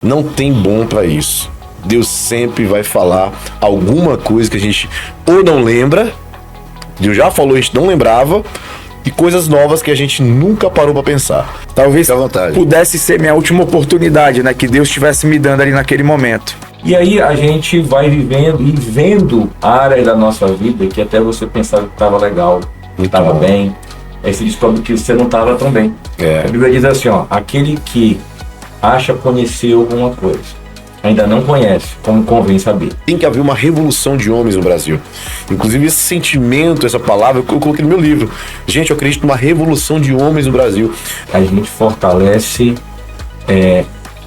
Não tem bom para isso. Deus sempre vai falar alguma coisa que a gente ou não lembra, Deus já falou, a gente não lembrava, e coisas novas que a gente nunca parou para pensar. Talvez Fique à vontade. pudesse ser minha última oportunidade, né? Que Deus estivesse me dando ali naquele momento. E aí a gente vai vivendo e vendo áreas da nossa vida que até você pensava que estava legal, que estava bem, aí você descobre que você não estava tão bem. É. A Bíblia diz assim, ó, aquele que acha conhecer alguma coisa, ainda não conhece, como convém saber. Tem que haver uma revolução de homens no Brasil. Inclusive esse sentimento, essa palavra, eu coloquei no meu livro. Gente, eu acredito numa revolução de homens no Brasil. A gente fortalece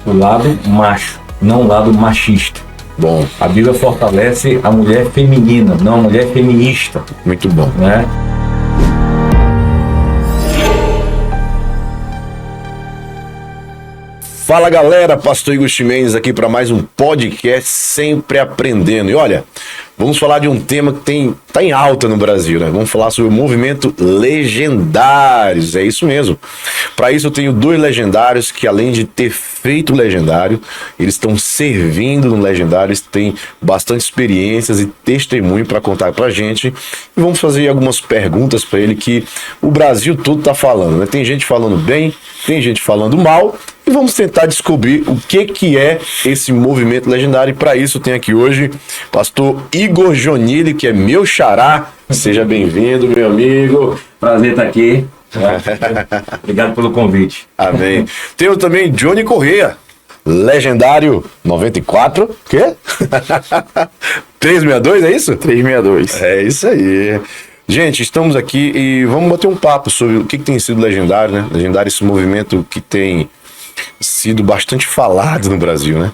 o lado macho, não o lado machista. Bom, A Bíblia fortalece a mulher feminina, não a mulher feminista, muito bom. né? Fala galera, Pastor Igor Ximenes aqui para mais um podcast Sempre Aprendendo. E olha, vamos falar de um tema que tá em alta no Brasil, né? Vamos falar sobre o movimento Legendários, é isso mesmo. Para isso eu tenho dois legendários que, além de ter feito o Legendário, eles estão servindo no Legendário, eles têm bastante experiências e testemunho para contar pra gente. E vamos fazer algumas perguntas para ele que o Brasil todo tá falando, né? Tem gente falando bem, tem gente falando mal, e vamos tentar descobrir o que é esse movimento legendário. E para isso tem aqui hoje pastor Igor Jonili, que é meu xará. Seja bem-vindo, meu amigo. Prazer estar aqui. Obrigado pelo convite. Amém. Temos também Johnny Corrêa, legendário 94. Quê? 362, é isso? 362. É isso aí. Gente, estamos aqui e vamos bater um papo sobre o que tem sido legendário, né? Legendário, esse movimento que tem sido bastante falado no Brasil, né?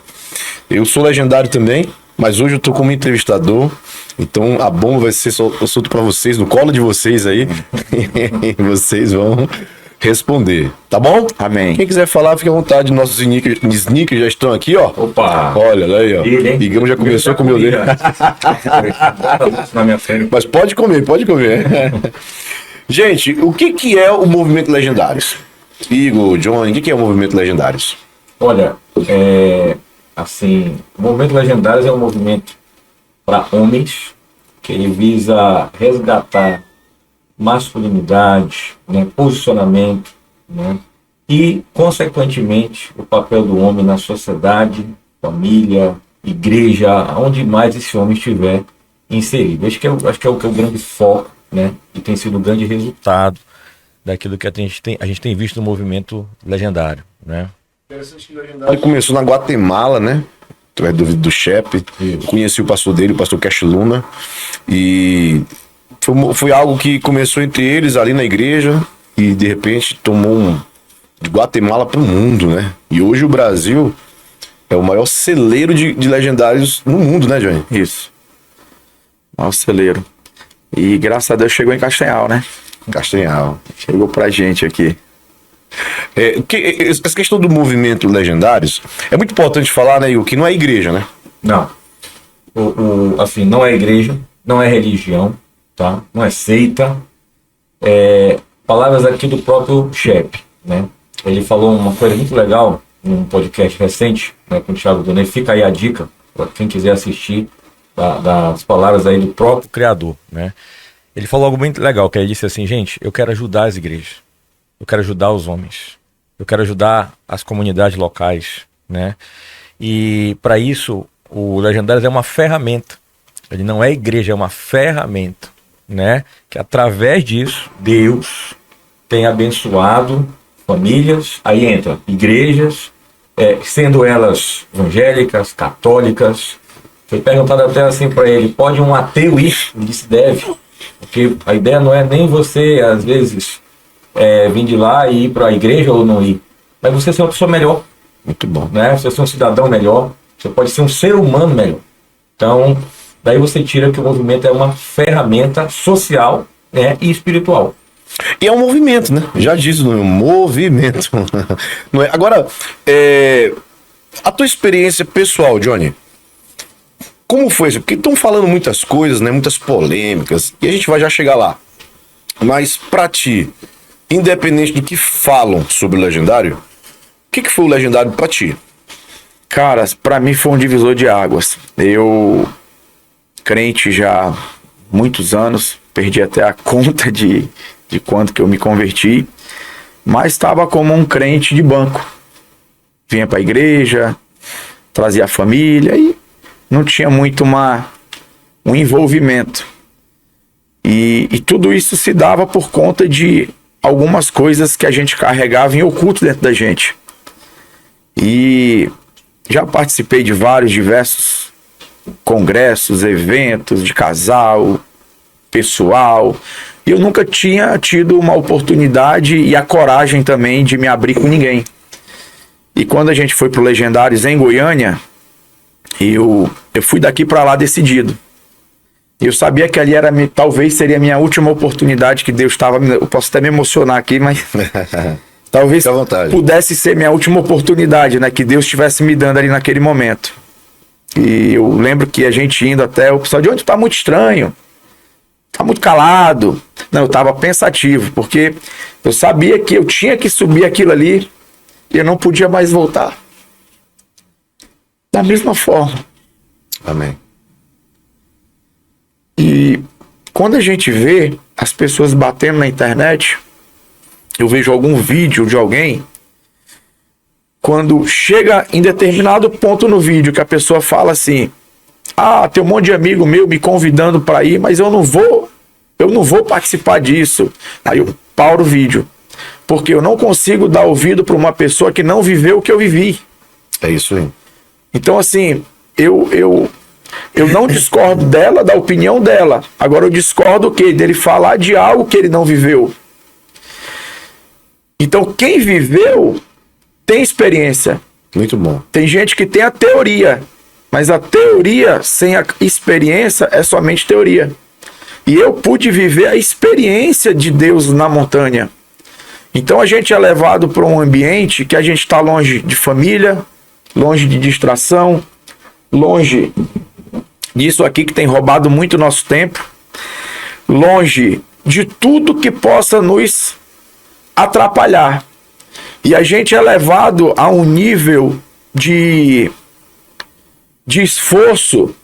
Eu sou legendário também, mas hoje eu tô como entrevistador, então a bomba vai ser solto para vocês, no colo de vocês aí, e vocês vão responder, tá bom? Amém. Quem quiser falar, fique à vontade, nossos sneakers já estão aqui, ó. Opa! Olha aí, ó. Digamos, já começou com o meu dedo. Na minha frente. Mas pode comer, pode comer. Gente, o que é o movimento Legendários? Igor, Johnny, o que é o movimento Legendários? Olha, assim, o movimento Legendários é um movimento para homens que ele visa resgatar masculinidade, né, posicionamento, né, e, consequentemente, o papel do homem na sociedade, família, igreja, onde mais esse homem estiver inserido. Acho que é o grande foco, né, e tem sido o grande resultado daquilo que a gente tem visto no movimento legendário, né? Ele começou na Guatemala, né? Através do Shep. Conheci o pastor dele, o pastor Cash Luna. E foi algo que começou entre eles ali na igreja e de repente tomou de Guatemala para o mundo, né? E hoje o Brasil é o maior celeiro de legendários no mundo, né, Johnny? Isso. Maior celeiro. E graças a Deus chegou em Castanhal, né? Castanhal. Chegou pra gente aqui. Essa questão do movimento Legendários é muito importante falar, né, Igor, que não é igreja, né? Não. Assim, não é igreja, não é religião, tá? Não é seita. Palavras aqui do próprio Shep, né? Ele falou uma coisa muito legal num podcast recente, né, com o Thiago Donei. Fica aí a dica para quem quiser assistir das palavras aí do próprio Criador, né? Ele falou algo muito legal, que ele disse assim, gente, eu quero ajudar as igrejas, eu quero ajudar os homens, eu quero ajudar as comunidades locais, né? E para isso, o Legendários é uma ferramenta, ele não é igreja, é uma ferramenta, né? Que através disso, Deus tem abençoado famílias, aí entra igrejas, sendo elas evangélicas, católicas. Foi perguntado até assim para ele, pode um ateu ir? Ele disse, deve. Porque a ideia não é nem você, às vezes, vir de lá e ir para a igreja ou não ir. Mas você ser uma pessoa melhor. Muito bom. Né? Você ser um cidadão melhor. Você pode ser um ser humano melhor. Então, daí você tira que o movimento é uma ferramenta social, né, e espiritual. E é um movimento, né? Já disse, não é um movimento. Não é? Agora, a tua experiência pessoal, Johnny, como foi isso? Porque estão falando muitas coisas, né? Muitas polêmicas, e a gente vai já chegar lá. Mas pra ti, independente do que falam sobre o Legendário, o que foi o Legendário pra ti? Cara, pra mim foi um divisor de águas. Eu, crente já há muitos anos, perdi até a conta de quanto que eu me converti, mas estava como um crente de banco. Vinha pra igreja, trazia a família e não tinha muito um envolvimento. E tudo isso se dava por conta de algumas coisas que a gente carregava em oculto dentro da gente. E já participei de diversos congressos, eventos de casal, pessoal, e eu nunca tinha tido uma oportunidade e a coragem também de me abrir com ninguém. E quando a gente foi pro Legendários em Goiânia, eu fui daqui para lá decidido. Eu sabia que ali talvez seria a minha última oportunidade que Deus estava... Eu posso até me emocionar aqui, mas... talvez pudesse ser minha última oportunidade, né? Que Deus estivesse me dando ali naquele momento. E eu lembro que a gente indo até... O pessoal de onde tá muito estranho. Tá muito calado. Não, eu tava pensativo, porque eu sabia que eu tinha que subir aquilo ali e eu não podia mais voltar. Da mesma forma. Amém. E quando a gente vê as pessoas batendo na internet, eu vejo algum vídeo de alguém, quando chega em determinado ponto no vídeo que a pessoa fala assim: ah, tem um monte de amigo meu me convidando para ir, mas eu não vou participar disso. Aí eu paro o vídeo, porque eu não consigo dar ouvido para uma pessoa que não viveu o que eu vivi. É isso aí. Então, assim, eu não discordo dela, da opinião dela. Agora eu discordo o quê? Dele falar de algo que ele não viveu. Então, quem viveu tem experiência. Muito bom. Tem gente que tem a teoria, mas a teoria sem a experiência é somente teoria. E eu pude viver a experiência de Deus na montanha. Então a gente é levado para um ambiente que a gente está longe de família, longe de distração, longe disso aqui que tem roubado muito nosso tempo, longe de tudo que possa nos atrapalhar. E a gente é levado a um nível de esforço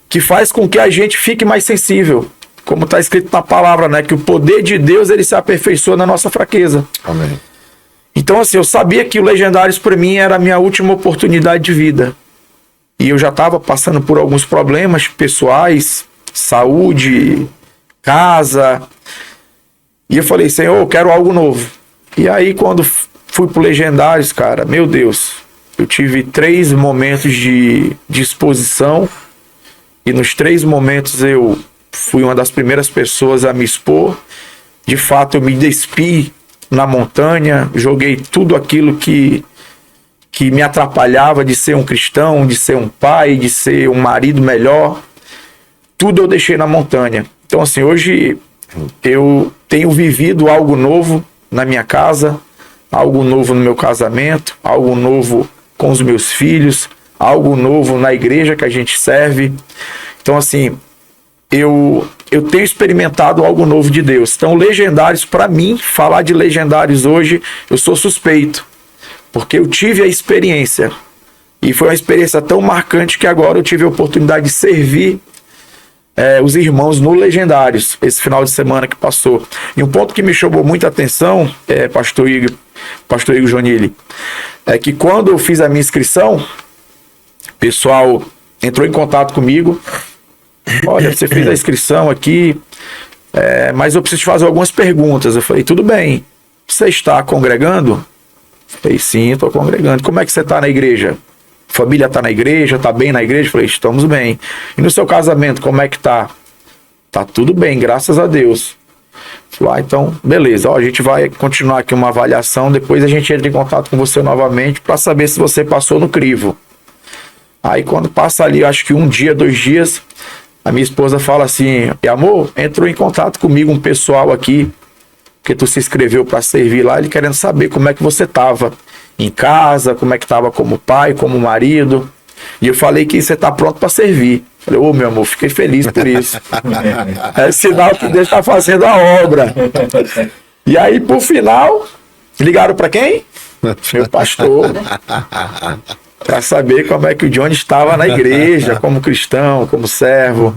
que faz com que a gente fique mais sensível. Como está escrito na palavra, né? Que o poder de Deus, ele se aperfeiçoa na nossa fraqueza. Amém. Então, assim, eu sabia que o Legendários para mim era a minha última oportunidade de vida. E eu já estava passando por alguns problemas pessoais, saúde, casa. E eu falei: Senhor, eu quero algo novo. E aí, quando fui pro Legendários, cara, meu Deus, eu tive 3 momentos de exposição. E nos 3 momentos eu fui uma das primeiras pessoas a me expor. De fato, eu me despi na montanha, joguei tudo aquilo que me atrapalhava de ser um cristão, de ser um pai, de ser um marido melhor. Tudo eu deixei na montanha. Então, assim, hoje eu tenho vivido algo novo na minha casa, algo novo no meu casamento, algo novo com os meus filhos, algo novo na igreja que a gente serve. Então, assim, eu tenho experimentado algo novo de Deus. Então, Legendários, para mim, falar de Legendários hoje, eu sou suspeito, porque eu tive a experiência. E foi uma experiência tão marcante que agora eu tive a oportunidade de servir os irmãos no Legendários, esse final de semana que passou. E um ponto que me chamou muita atenção, Pastor Igor Jonili, é que quando eu fiz a minha inscrição, o pessoal entrou em contato comigo. Olha, você fez a inscrição aqui, mas eu preciso te fazer algumas perguntas. Eu falei: tudo bem, você está congregando? Eu falei: sim, estou congregando. Como é que você está na igreja? Família está na igreja? Está bem na igreja? Eu falei: estamos bem. E no seu casamento, como é que tá? Tá tudo bem, graças a Deus. Eu falei: então, beleza, a gente vai continuar aqui uma avaliação, depois a gente entra em contato com você novamente para saber se você passou no crivo. Aí quando passa ali, acho que 1 dia, 2 dias, a minha esposa fala assim: amor, entrou em contato comigo um pessoal aqui, porque tu se inscreveu para servir lá, ele querendo saber como é que você tava em casa, como é que tava como pai, como marido. E eu falei que você tá pronto para servir. Falei: meu amor, fiquei feliz por isso. É sinal que Deus está fazendo a obra. E aí, por final, ligaram para quem? Meu pastor. para saber como é que o Johnny estava na igreja, como cristão, como servo.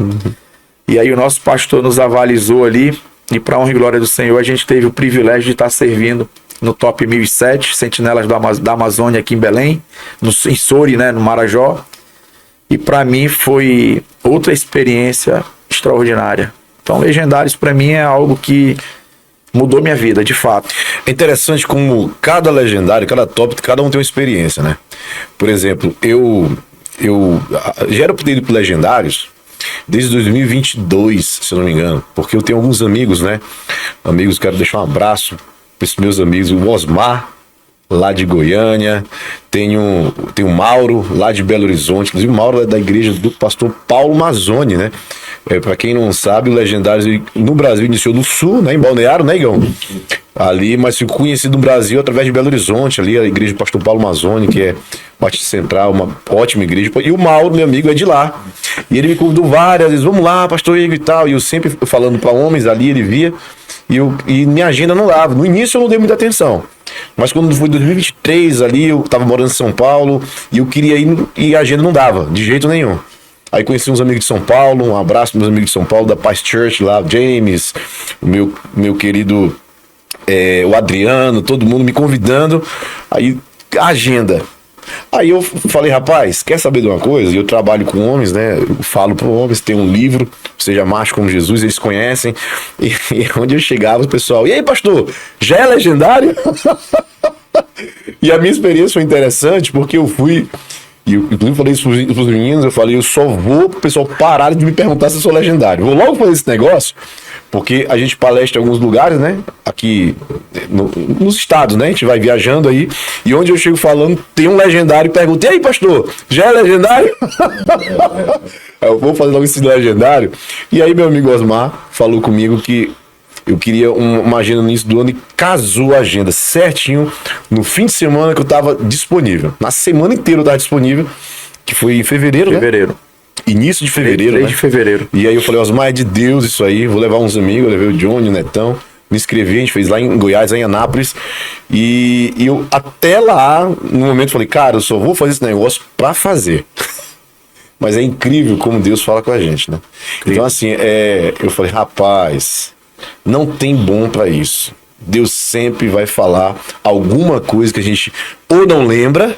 E aí o nosso pastor nos avalizou ali, e para honra e glória do Senhor, a gente teve o privilégio de estar servindo no Top 1007, Sentinelas da Amazônia aqui em Belém, em Soure, né, no Marajó. E para mim foi outra experiência extraordinária. Então, Legendários para mim é algo que mudou minha vida, de fato. É interessante como cada legendário, cada top, cada um tem uma experiência, né? Por exemplo, eu já era pedido por Legendários desde 2022, se eu não me engano, porque eu tenho alguns amigos, né? Amigos, quero deixar um abraço para esses meus amigos, o Osmar, lá de Goiânia, tem o Mauro, lá de Belo Horizonte, inclusive o Mauro é da igreja do pastor Paulo Mazzoni, né? Para quem não sabe, o Legendários no Brasil iniciou no Sul, né? Em Balneário, né, Igão? Ali, mas ficou conhecido no Brasil através de Belo Horizonte, ali a igreja do pastor Paulo Mazzoni, que é Batista Central, uma ótima igreja. E o Mauro, meu amigo, é de lá. E ele me convidou várias vezes, vamos lá, pastor Igor e tal. E eu sempre falando para homens ali, ele via. E minha agenda não dava. No início eu não dei muita atenção. Mas quando foi 2023 ali, eu tava morando em São Paulo e eu queria ir e a agenda não dava, de jeito nenhum. Aí conheci uns amigos de São Paulo, um abraço para meus amigos de São Paulo, da Paz Church lá, James, o meu querido, o Adriano, todo mundo me convidando. Aí, a agenda. Aí eu falei, rapaz, quer saber de uma coisa? Eu trabalho com homens, né? Eu falo para homens, tem um livro, Seja Macho como Jesus, eles conhecem. E onde eu chegava, o pessoal, e aí, pastor, já é legendário? E a minha experiência foi interessante, porque eu fui, e eu inclusive falei isso pros meninos, eu falei, eu só vou pro pessoal parar de me perguntar se eu sou legendário. Vou logo fazer esse negócio, porque a gente palestra em alguns lugares, né? Aqui nos estados, né? A gente vai viajando aí, e onde eu chego falando, tem um legendário e pergunta, e aí, pastor, já é legendário? Eu vou fazer logo esse legendário. E aí meu amigo Osmar falou comigo que eu queria uma agenda no início do ano e casou a agenda certinho no fim de semana que eu tava disponível. Na semana inteira eu tava disponível, que foi em fevereiro, né? Início de fevereiro, 3 né? de fevereiro. E aí eu falei, Osmar, é de Deus isso aí, vou levar uns amigos, eu levei o Johnny, o Netão, me inscrevi, a gente fez lá em Goiás, lá em Anápolis, e eu até lá, no momento, falei, cara, eu só vou fazer esse negócio pra fazer. Mas é incrível como Deus fala com a gente, né? Incrível. Então assim, eu falei, rapaz, não tem bom pra isso. Deus sempre vai falar alguma coisa que a gente ou não lembra,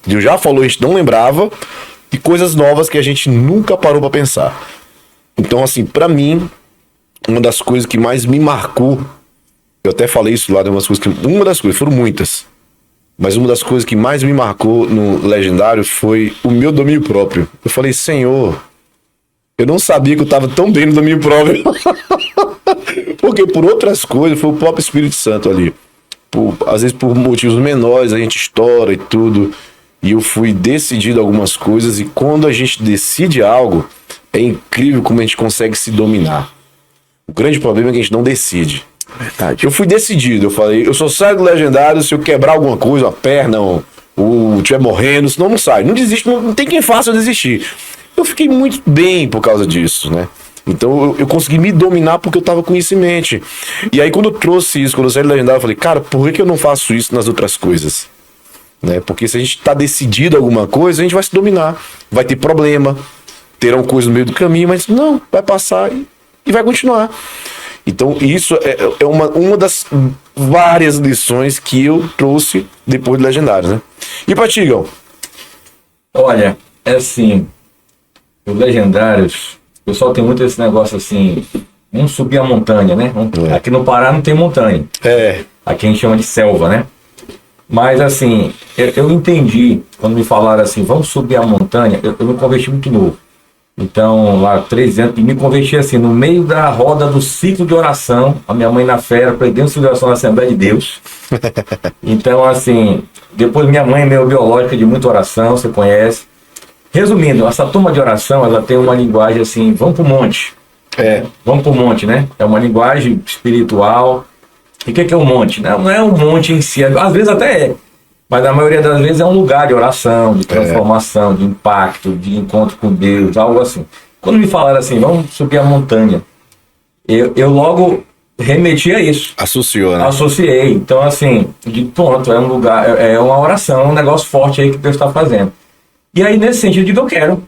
Deus já falou, a gente não lembrava, e coisas novas que a gente nunca parou pra pensar. Então assim, pra mim, uma das coisas que mais me marcou, eu até falei isso lá, uma das coisas, foram muitas, mas uma das coisas que mais me marcou no Legendário foi o meu domínio próprio. Eu falei, Senhor, eu não sabia que eu estava tão bem no domínio próprio. Porque por outras coisas, foi o próprio Espírito Santo ali. Às vezes por motivos menores, a gente estoura e tudo. E eu fui decidido algumas coisas, e quando a gente decide algo, é incrível como a gente consegue se dominar. O grande problema é que a gente não decide. Verdade. Eu fui decidido, eu falei, eu só saio do Legendário se eu quebrar alguma coisa, uma perna, ou estiver morrendo, senão não sai. Não desisto, não tem quem faça eu desistir. Eu fiquei muito bem por causa disso, né? Então eu consegui me dominar porque eu tava com isso em mente. E aí quando eu trouxe isso, quando eu saí do Legendário, eu falei, cara, por que eu não faço isso nas outras coisas? Né? Porque se a gente tá decidido a alguma coisa, a gente vai se dominar. Vai ter problema, terão coisas no meio do caminho, mas não, vai passar e vai continuar. Então isso é uma das várias lições que eu trouxe depois do Legendário, né? E pra ti, Igão? Olha, é assim, os Legendários, o pessoal tem muito esse negócio assim, vamos subir a montanha, né? Aqui no Pará não tem montanha. Aqui a gente chama de selva, né? Mas assim, eu entendi, quando me falaram assim, vamos subir a montanha, eu me converti muito novo. Então, lá 13 anos, e me converti assim, no meio da roda do ciclo de oração, a minha mãe na fé, aprendendo o ciclo de oração na Assembleia de Deus. Então, assim, depois minha mãe é meio biológica de muita oração, você conhece. Resumindo, essa turma de oração, ela tem uma linguagem assim, vamos pro monte. Vamos pro monte, né? É uma linguagem espiritual. E o que é um monte? Não é um monte em si, às vezes até é. Mas na maioria das vezes é um lugar de oração, de transformação, de impacto, de encontro com Deus, algo assim. Quando me falaram assim, vamos subir a montanha, eu logo remeti a isso. Associou, né? Associei. Então, assim, de pronto, é um lugar, é uma oração, é um negócio forte aí que Deus está fazendo. E aí, nesse sentido, eu digo, eu quero,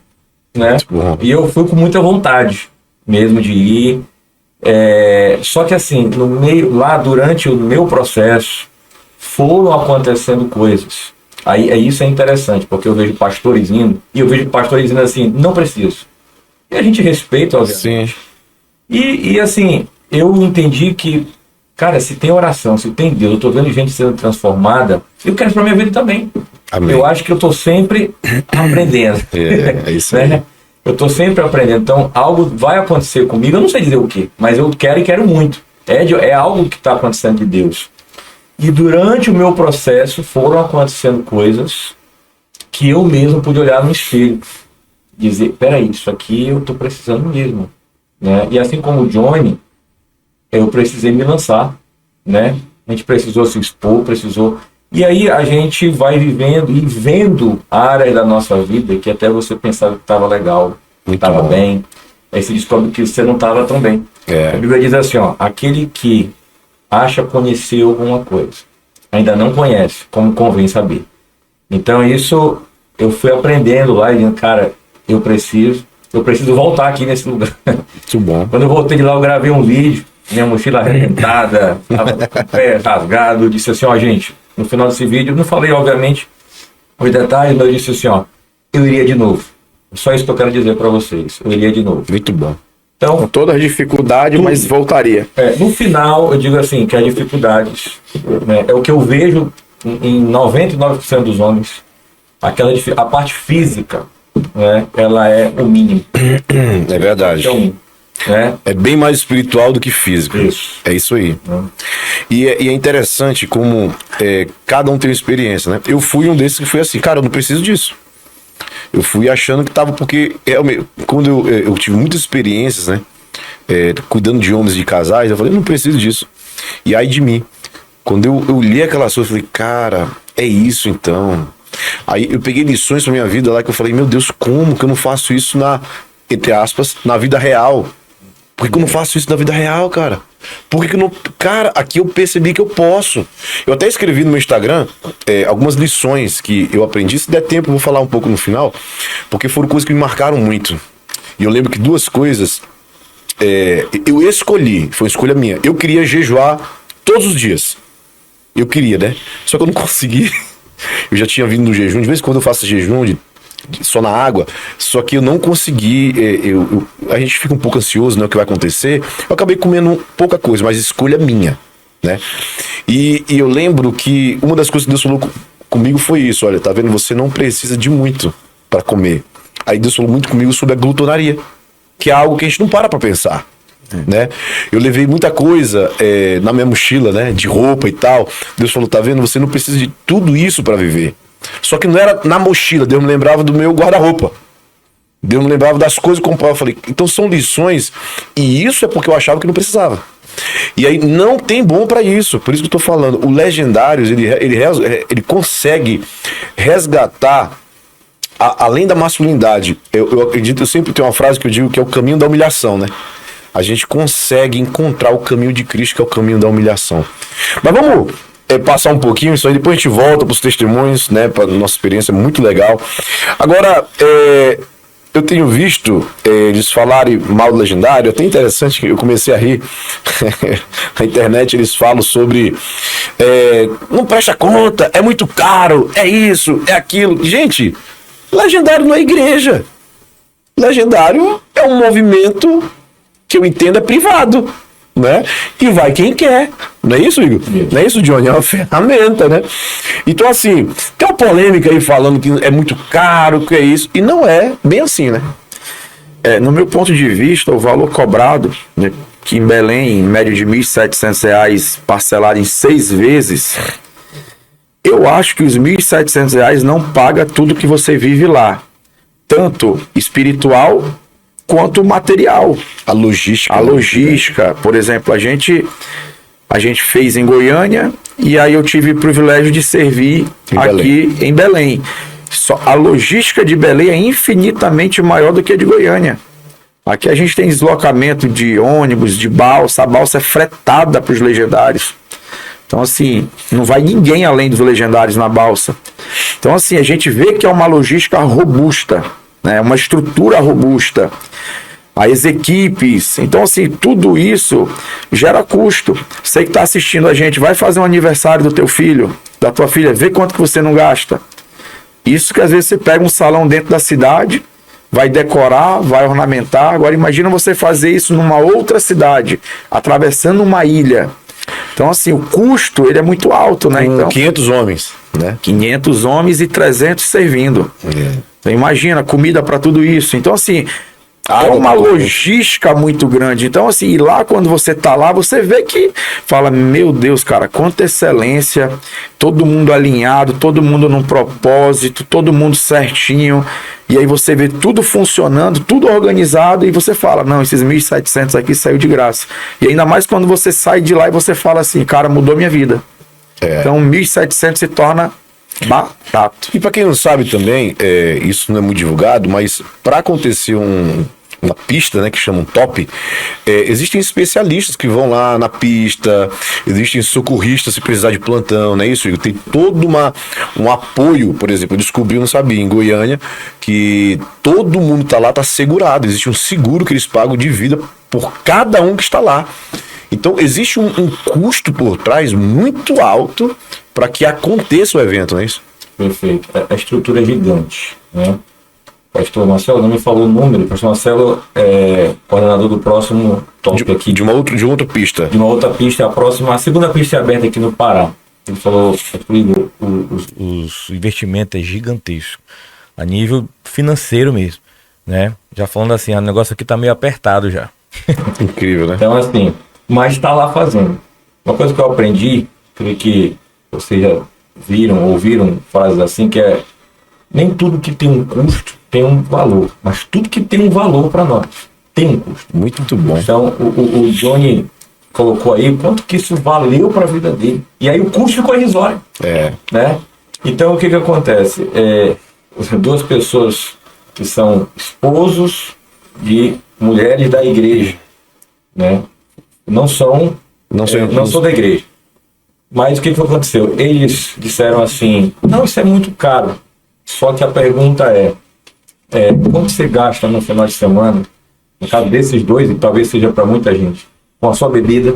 né? E eu fui com muita vontade mesmo de ir. Só que, assim, no meio, lá durante o meu processo, foram acontecendo coisas. Aí isso é interessante, porque eu vejo pastores indo, e eu vejo pastores dizendo assim, não preciso. E a gente respeita, obviamente. Sim. E assim, eu entendi que, cara, se tem oração, se tem Deus, eu tô vendo gente sendo transformada, eu quero isso pra minha vida também. Amém. Eu acho que eu tô sempre aprendendo. É isso aí. Né? Eu tô sempre aprendendo. Então, algo vai acontecer comigo, eu não sei dizer o quê, mas eu quero e quero muito. É algo que está acontecendo de Deus. E durante o meu processo foram acontecendo coisas que eu mesmo pude olhar no espelho. Dizer, peraí, isso aqui eu tô precisando mesmo. Né? E assim como o Johnny, eu precisei me lançar. Né? A gente precisou se expor, precisou... E aí a gente vai vivendo e vendo áreas da nossa vida que até você pensava que estava legal, que estava bem. Aí você descobre que você não estava tão bem. A Bíblia diz assim, ó, aquele que acha conhecer alguma coisa, ainda não conhece, como convém saber. Então isso eu fui aprendendo lá e dizendo, cara, eu preciso voltar aqui nesse lugar. Muito bom. Quando eu voltei de lá, eu gravei um vídeo, minha mochila arrebentada, com o pé rasgado, eu disse assim, ó, gente, no final desse vídeo, eu não falei, obviamente, os detalhes, mas eu disse assim, ó, eu iria de novo. Só isso que eu quero dizer para vocês, eu iria de novo. Muito bom. Então, Com toda a dificuldade, mas voltaria. no final, eu digo assim, que as dificuldades, né, é o que eu vejo em 99% dos homens, a parte física, né, ela é o mínimo. É verdade. É o mínimo. Né? É bem mais espiritual do que físico. Isso. É isso aí. E é interessante como cada um tem uma experiência, né? Eu fui um desses que foi assim, cara, eu não preciso disso. Eu fui achando que tava, porque quando eu tive muitas experiências, né? Cuidando de homens e de casais, eu falei, não preciso disso. E aí de mim, quando eu li aquelas coisas, eu falei, cara, é isso então. Aí eu peguei lições pra minha vida lá que eu falei, meu Deus, como que eu não faço isso entre aspas, na vida real? Por que eu não faço isso na vida real, cara? Por que eu não... Cara, aqui eu percebi que eu posso. Eu até escrevi no meu Instagram algumas lições que eu aprendi. Se der tempo, eu vou falar um pouco no final. Porque foram coisas que me marcaram muito. E eu lembro que duas coisas... eu escolhi, foi uma escolha minha. Eu queria jejuar todos os dias. Eu queria, né? Só que eu não consegui. Eu já tinha vindo no jejum. De vez em quando eu faço jejum só na água, só que eu não consegui, a gente fica um pouco ansioso, né, o que vai acontecer. Eu acabei comendo pouca coisa, mas escolha minha, né? E eu lembro que uma das coisas que Deus falou comigo foi isso, olha, tá vendo, você não precisa de muito para comer. Aí Deus falou muito comigo sobre a glutonaria, que é algo que a gente não para pensar, né? Eu levei muita coisa na minha mochila, né, de roupa e tal. Deus falou, tá vendo, você não precisa de tudo isso para viver. Só que não era na mochila, Deus me lembrava do meu guarda-roupa. Deus me lembrava das coisas que eu comprava. Eu falei, então são lições, e isso é porque eu achava que não precisava. E aí não tem bom para isso, por isso que eu tô falando. O Legendários, ele consegue resgatar, além da masculinidade. Eu acredito, eu sempre tenho uma frase que eu digo que é o caminho da humilhação, né? A gente consegue encontrar o caminho de Cristo, que é o caminho da humilhação. Mas vamos... passar um pouquinho isso aí, depois a gente volta para os testemunhos, né, para nossa experiência, muito legal. Agora, eu tenho visto eles falarem mal do Legendário, até interessante que eu comecei a rir. Na internet eles falam sobre não presta conta, é muito caro, é isso, é aquilo. Gente, Legendário não é igreja. Legendário é um movimento que eu entendo é privado, né? E vai quem quer. Não é isso, Igor? Isso. Não é isso, Johnny? É uma ferramenta, né? Então, assim, tem uma polêmica aí falando que é muito caro, que é isso. E não é bem assim, né? No meu ponto de vista, o valor cobrado, né, que em Belém, em média de R$ 1.700, parcelado em 6 vezes, eu acho que os R$ 1.700 não paga tudo que você vive lá. Tanto espiritual quanto material. A logística. A logística, por exemplo, a gente fez em Goiânia e aí eu tive o privilégio de servir aqui em Belém. A logística de Belém é infinitamente maior do que a de Goiânia. Aqui a gente tem deslocamento de ônibus, de balsa, a balsa é fretada para os legendários. Então, assim, não vai ninguém além dos legendários na balsa. Então, assim, a gente vê que é uma logística robusta, né? Uma estrutura robusta. As equipes. Então, assim, tudo isso gera custo. Você que está assistindo a gente, vai fazer um aniversário do teu filho, da tua filha, vê quanto que você não gasta. Isso que às vezes você pega um salão dentro da cidade, vai decorar, vai ornamentar. Agora, imagina você fazer isso numa outra cidade, atravessando uma ilha. Então, assim, o custo, ele é muito alto, né? Então, 500 homens, né? 500 homens e 300 servindo. Então, imagina, comida para tudo isso. Então, assim, é uma logística muito grande. Então, assim, e lá quando você tá lá, você vê que fala, meu Deus, cara, quanta excelência, todo mundo alinhado, todo mundo num propósito, todo mundo certinho. E aí você vê tudo funcionando, tudo organizado, e você fala, não, esses 1.700 aqui saiu de graça. E ainda mais quando você sai de lá e você fala assim, cara, mudou minha vida. Então 1.700 se torna barato. E para quem não sabe também, isso não é muito divulgado, mas para acontecer uma pista, né, que chamam top, existem especialistas que vão lá na pista, existem socorristas se precisar de plantão, não é isso? Tem todo um apoio, por exemplo, eu descobri, não sabia, em Goiânia, que todo mundo tá lá, tá segurado, existe um seguro que eles pagam de vida por cada um que está lá. Então existe um custo por trás muito alto para que aconteça o evento, não é isso? Perfeito. A estrutura é gigante, né? Pastor Marcelo não me falou o número. Pastor Marcelo é coordenador do próximo top aqui. De uma outra pista. De uma outra pista, a segunda pista é aberta aqui no Pará. Ele falou, os investimentos é gigantesco, a nível financeiro mesmo, né? Já falando assim, o negócio aqui tá meio apertado já. Incrível, né? Então, assim, mas tá lá fazendo. Uma coisa que eu aprendi, creio que vocês já ouviram frases assim, que é: nem tudo que tem um custo tem um valor, mas tudo que tem um valor para nós tem um custo. Muito bom. Então, o Johnny colocou aí quanto que isso valeu para a vida dele. E aí o custo ficou irrisório. Né? Então, o que acontece? Duas pessoas que são esposos de mulheres da igreja, né? Não são da igreja. Mas o que aconteceu? Eles disseram assim, não, isso é muito caro. Só que a pergunta quanto você gasta no final de semana, no caso desses dois, e talvez seja para muita gente, com a sua bebida,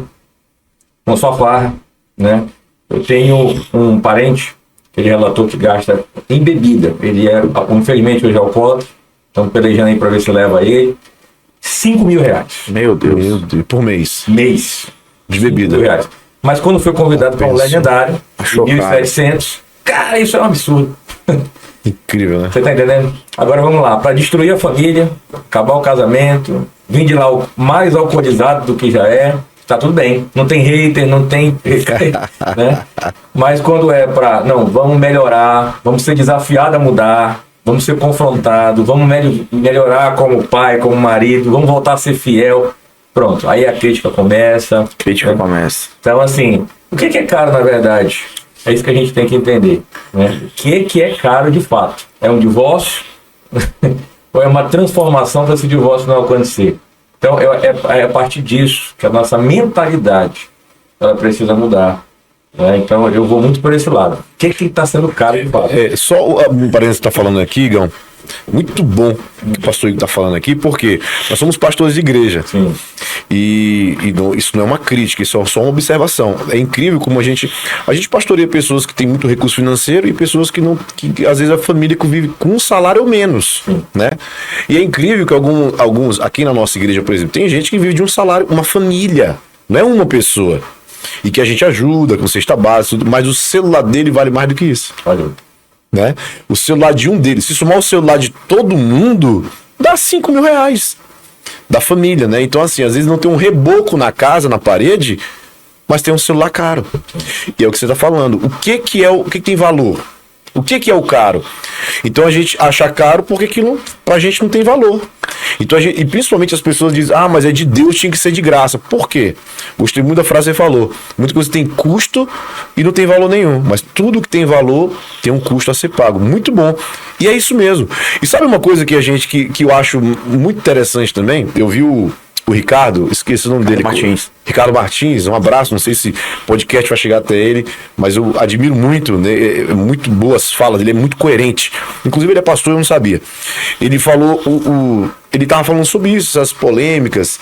com a sua farra, né? Eu tenho um parente que ele relatou que gasta em bebida. Ele infelizmente, hoje é alcoólatra, então pelejando aí para ver se leva ele. R$5.000. Meu Deus. Por mês. De bebida. R$5.000. Mas quando foi convidado para um legendário, de 1.700, cara, isso é um absurdo. Incrível, né? Você tá entendendo? Agora vamos lá, para destruir a família, acabar o casamento, vir de lá mais alcoolizado do que já é, tá tudo bem. Não tem hater, não tem... né? Mas quando é para, não, vamos melhorar, vamos ser desafiados a mudar, vamos ser confrontados, vamos melhorar como pai, como marido, vamos voltar a ser fiel. Pronto, aí a crítica começa. Começa. Então, assim, o que é caro na verdade? É isso que a gente tem que entender, né? O que é caro de fato? É um divórcio? Ou é uma transformação para esse divórcio não acontecer? Então, é a partir disso que a nossa mentalidade ela precisa mudar. Né? Então, eu vou muito por esse lado. O que está sendo caro de fato? Só um parênteses que está falando aqui, Igão. Muito bom o que o pastor Igor está falando aqui, porque nós somos pastores de igreja. Sim. E isso não é uma crítica, isso é só uma observação. É incrível como a gente pastoreia pessoas que têm muito recurso financeiro e pessoas que às vezes a família que vive com um salário ou menos, né? E é incrível que alguns, aqui na nossa igreja, por exemplo, tem gente que vive de um salário, uma família, não é uma pessoa. E que a gente ajuda com cesta básica, mas o celular dele vale mais do que isso. Valeu. Né? O celular de um deles, se somar o celular de todo mundo, dá R$5.000 da família, né? Então, assim, às vezes não tem um reboco na casa, na parede, mas tem um celular caro. E é o que você está falando. O que tem valor? O que é o caro? Então a gente acha caro porque aquilo pra gente não tem valor. Então e principalmente as pessoas dizem, mas é de Deus, tinha que ser de graça. Por quê? Gostei muito da frase que você falou. Muita coisa tem custo e não tem valor nenhum. Mas tudo que tem valor tem um custo a ser pago. Muito bom. E é isso mesmo. E sabe uma coisa que que eu acho muito interessante também? Eu vi o Ricardo, esqueci o nome dele. Ricardo Martins, um abraço, não sei se o podcast vai chegar até ele, mas eu admiro muito, né? Muito boas falas dele, é muito coerente. Inclusive ele é pastor, eu não sabia. Ele falou, ele tava falando sobre isso, essas polêmicas,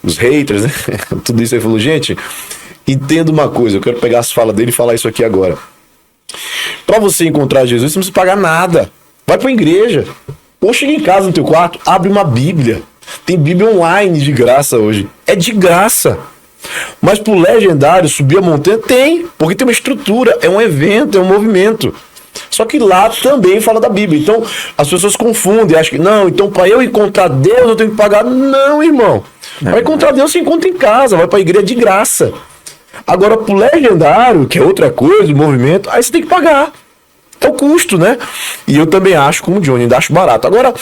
os haters, né? Tudo isso. Ele falou, gente, entenda uma coisa, eu quero pegar as falas dele e falar isso aqui agora. Para você encontrar Jesus, você não precisa pagar nada. Vai pra igreja. Ou chega em casa no teu quarto, abre uma Bíblia. Tem Bíblia online de graça hoje. É de graça. Mas pro legendário subir a montanha tem, porque tem uma estrutura, é um evento, é um movimento. Só que lá também fala da Bíblia. Então as pessoas confundem, acham que não, então para eu encontrar Deus eu tenho que pagar. Não, irmão. Para encontrar Deus você encontra em casa, vai pra igreja de graça. Agora pro legendário, que é outra coisa, o movimento, aí você tem que pagar. É o custo, né? E eu também acho, como o Johnny, ainda acho barato. Agora,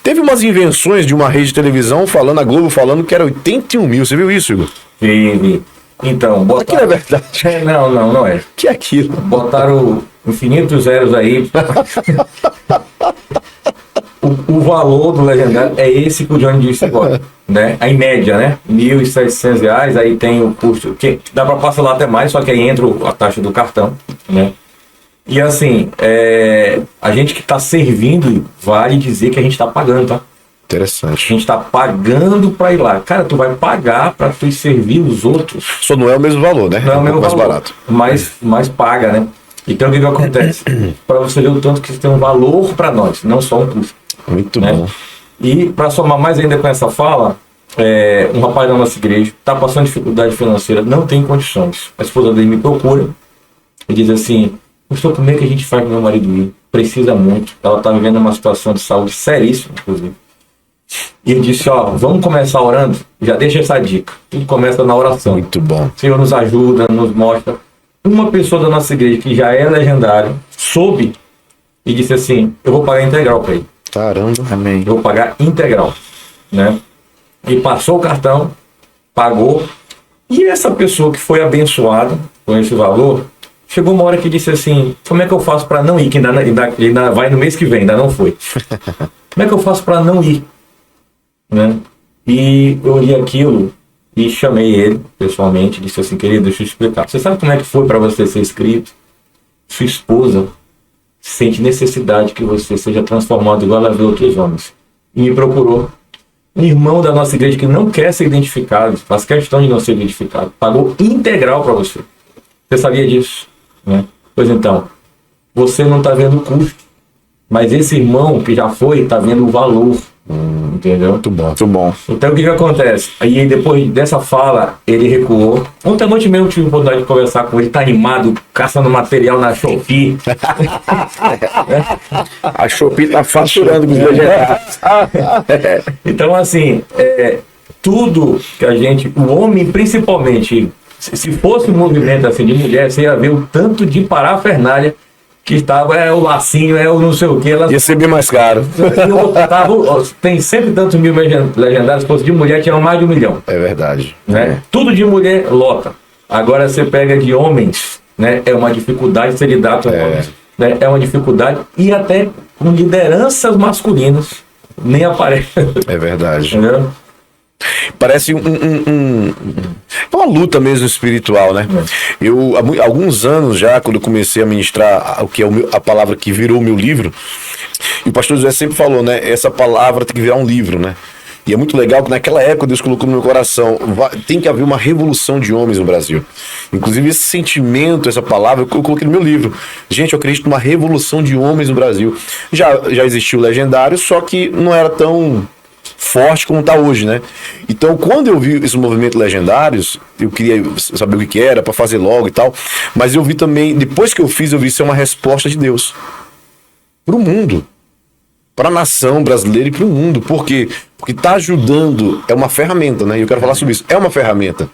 teve umas invenções de uma rede de televisão falando, a Globo falando que era 81 mil. Você viu isso, Igor? Vi. Então, botaram... Aquilo é verdade. Não é. Que é aquilo? Botaram infinitos zeros aí. o valor do legendário é esse que o Johnny disse agora, né? Em média, né? R$1.700, aí tem o custo, que dá para parcelar até mais, só que aí entra a taxa do cartão, né? E assim, a gente que está servindo, vale dizer que a gente está pagando, tá? Interessante. A gente está pagando para ir lá. Cara, tu vai pagar para tu servir os outros. Só não é o mesmo valor, né? Não é o mesmo mais valor, barato. mas paga, né? Então o que acontece? Para você ver o tanto que tem um valor para nós, não só um custo. Muito né? bom. E para somar mais ainda com essa fala, um rapaz da nossa igreja está passando dificuldade financeira, não tem condições. A esposa dele me procura e diz assim: pastor, como é que a gente faz para meu marido ir? Precisa muito. Ela está vivendo uma situação de saúde seríssima, inclusive. E ele disse: vamos começar orando? Já deixa essa dica. Tudo começa na oração. Muito bom. O Senhor nos ajuda, nos mostra. Uma pessoa da nossa igreja que já é legendário soube e disse assim: eu vou pagar integral para ele. Caramba. Amém. Eu vou pagar integral, né? E passou o cartão, pagou. E essa pessoa que foi abençoada com esse valor, chegou uma hora que disse assim: como é que eu faço para não ir? Que ainda vai no mês que vem, ainda não foi. Como é que eu faço para não ir? Né? E eu olhei aquilo e chamei ele pessoalmente, disse assim: querido, deixa eu explicar. Você sabe como é que foi para você ser inscrito? Sua esposa sente necessidade que você seja transformado igual ela vê outros homens. E me procurou. Um irmão da nossa igreja que não quer ser identificado, faz questão de não ser identificado, pagou integral para você. Você sabia disso? Né? Pois então, você não está vendo o custo, mas esse irmão que já foi está vendo o valor. Entendeu? Muito bom. Muito bom. Então o que acontece? Aí depois dessa fala, ele recuou. Ontem à noite mesmo eu tive a oportunidade de conversar com ele, tá animado, caçando material na Shopee. A Shopee tá faturando com os legendários. Então assim, tudo que a gente, o homem principalmente, se fosse um movimento assim de mulher, você ia ver o tanto de parafernália que estava, o lacinho, o não sei o que. Ia ser bem mais caro. Tem sempre tantos mil legendários, se fosse de mulher, tinham mais de 1 milhão. É verdade. Né? Tudo de mulher lota. Agora você pega de homens, né? É uma dificuldade ser lidar com homens. Né? É uma dificuldade. E até com lideranças masculinas nem aparece. É verdade. Entendeu? Parece uma luta mesmo espiritual, né? Eu, há alguns anos já, quando eu comecei a ministrar o que é a palavra que virou o meu livro, e o pastor José sempre falou, né? Essa palavra tem que virar um livro, né? E é muito legal que naquela época Deus colocou no meu coração, tem que haver uma revolução de homens no Brasil. Inclusive esse sentimento, essa palavra, eu coloquei no meu livro. Gente, eu acredito numa revolução de homens no Brasil. Já existiu o Legendário, só que não era tão forte como está hoje, né? Então, quando eu vi esse movimento Legendários, eu queria saber o que era, para fazer logo e tal, mas eu vi também, depois que eu vi isso é uma resposta de Deus para o mundo, para a nação brasileira e para o mundo. Por quê? Porque está ajudando, é uma ferramenta, né? E eu quero falar sobre isso, é uma ferramenta.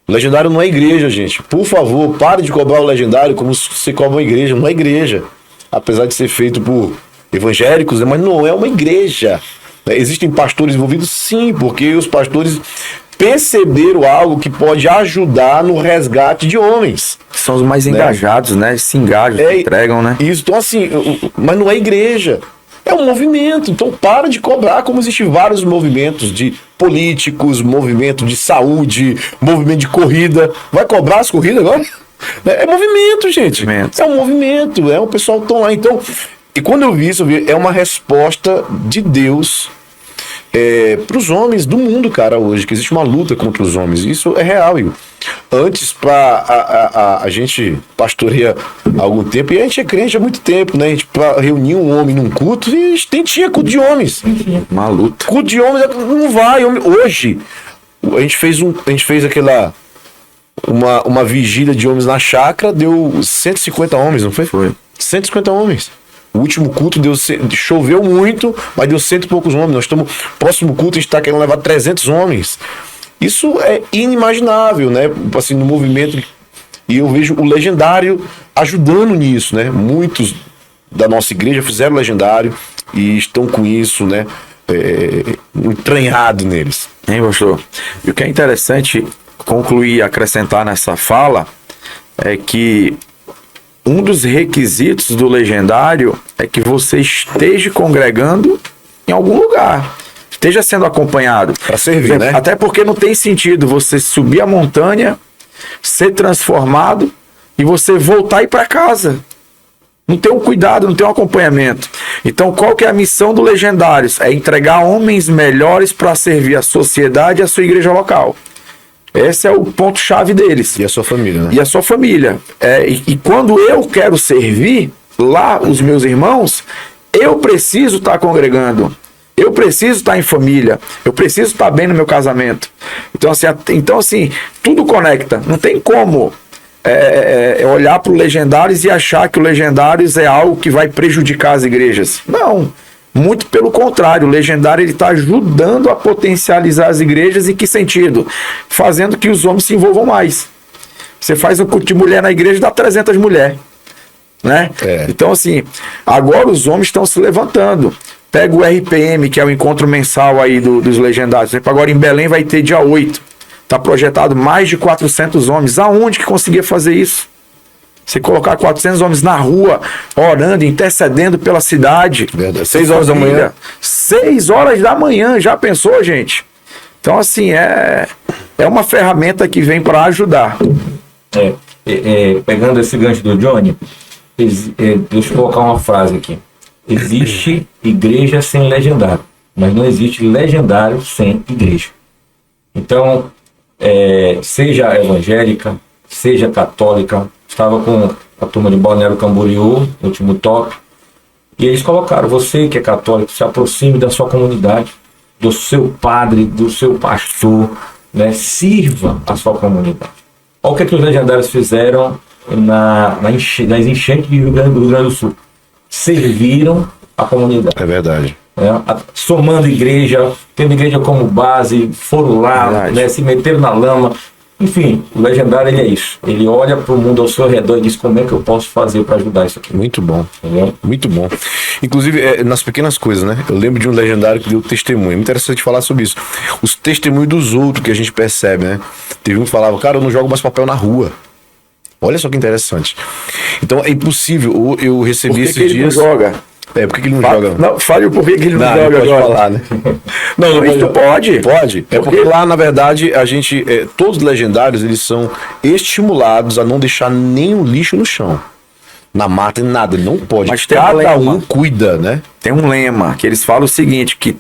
O Legendário não é igreja, gente. Por favor, pare de cobrar o Legendário como se você cobra uma igreja, não é igreja. apesar de ser feito por evangélicos, né, mas não é uma igreja. Existem pastores envolvidos? Sim, porque os pastores perceberam algo que pode ajudar no resgate de homens. São os mais engajados, né? Se engajam, se entregam, né? Isso, então assim, mas não é igreja. É um movimento, então para de cobrar, como existem vários movimentos de políticos, movimento de saúde, movimento de corrida. Vai cobrar as corridas agora? É movimento, gente. É um movimento, o pessoal que estão lá. Então, e quando eu vi isso, é uma resposta de Deus para os homens do mundo, cara, hoje, que existe uma luta contra os homens. Isso é real, Igor. Antes, a gente pastoreia há algum tempo, e a gente é crente há muito tempo, né? A gente, pra reunir um homem num culto, e a gente tinha culto de homens. Uma luta. Culto de homens não vai. Hoje, a gente fez aquela... Uma vigília de homens na chácara, deu 150 homens, não foi? Foi. 150 homens. O último culto choveu muito, mas deu 100 e poucos homens. Nós estamos... Próximo culto a gente está querendo levar 300 homens. Isso é inimaginável, né? Assim, no movimento. E eu vejo o Legendário ajudando nisso, né? Muitos da nossa igreja fizeram o Legendário e estão com isso, né? Entranhado neles. Hein, pastor? E o que é interessante concluir e acrescentar nessa fala é que um dos requisitos do Legendário é que você esteja congregando em algum lugar, esteja sendo acompanhado. Para servir, né? Até porque não tem sentido você subir a montanha, ser transformado e você voltar e ir para casa. Não tem um cuidado, não tem um acompanhamento. Então, qual que é a missão do Legendários? É entregar homens melhores para servir a sociedade e a sua igreja local. Esse é o ponto-chave deles. E a sua família, né? E a sua família. E quando eu quero servir lá os meus irmãos, eu preciso estar congregando. Eu preciso estar em família. Eu preciso estar bem no meu casamento. Então, assim, tudo conecta. Não tem como olhar para o Legendários e achar que o Legendários é algo que vai prejudicar as igrejas. Não. Muito pelo contrário, o Legendário está ajudando a potencializar as igrejas. Em que sentido? Fazendo que os homens se envolvam mais. Você faz um culto de mulher na igreja, dá 300 mulheres. Né? Então, assim, agora os homens estão se levantando. Pega o RPM, que é o encontro mensal aí dos Legendários. Agora em Belém vai ter dia 8. Está projetado mais de 400 homens. Aonde que conseguia fazer isso? Você colocar 400 homens na rua, orando, intercedendo pela cidade. Verdade. 6 horas da manhã. 6 horas da manhã, já pensou, gente? Então, assim, é uma ferramenta que vem para ajudar. Pegando esse gancho do Johnny, deixa eu colocar uma frase aqui. Existe igreja sem legendário, mas não existe legendário sem igreja. Então, seja evangélica, seja católica, estava com a turma de Balneário Camboriú, no último top, e eles colocaram: você que é católico, se aproxime da sua comunidade, do seu padre, do seu pastor, né? Sirva a sua comunidade. Olha o que os Legendários fizeram nas enchentes do Rio Grande do Sul. Serviram a comunidade. É verdade. Somando igreja, tendo igreja como base, foram lá, né, se meteram na lama. Enfim, o Legendário, ele é isso. Ele olha para o mundo ao seu redor e diz: como é que eu posso fazer para ajudar isso aqui? Muito bom. Entendeu? Muito bom. Inclusive, nas pequenas coisas, né? Eu lembro de um Legendário que deu testemunho. Muito interessante falar sobre isso. Os testemunhos dos outros que a gente percebe, né? Teve um que falava: cara, eu não jogo mais papel na rua. Olha só que interessante. Então, é impossível. Eu recebi esses dias... Ele não joga? Por que ele não joga? Não, fale o porquê que ele não joga pode agora. Falar, né? Não, isso pode. Pode. Porque lá, na verdade, a gente... todos os Legendários, eles são estimulados a não deixar nenhum lixo no chão. Na mata, nada. Ele não pode. Mas tem cada um cuida, né? Tem um lema que eles falam o seguinte, que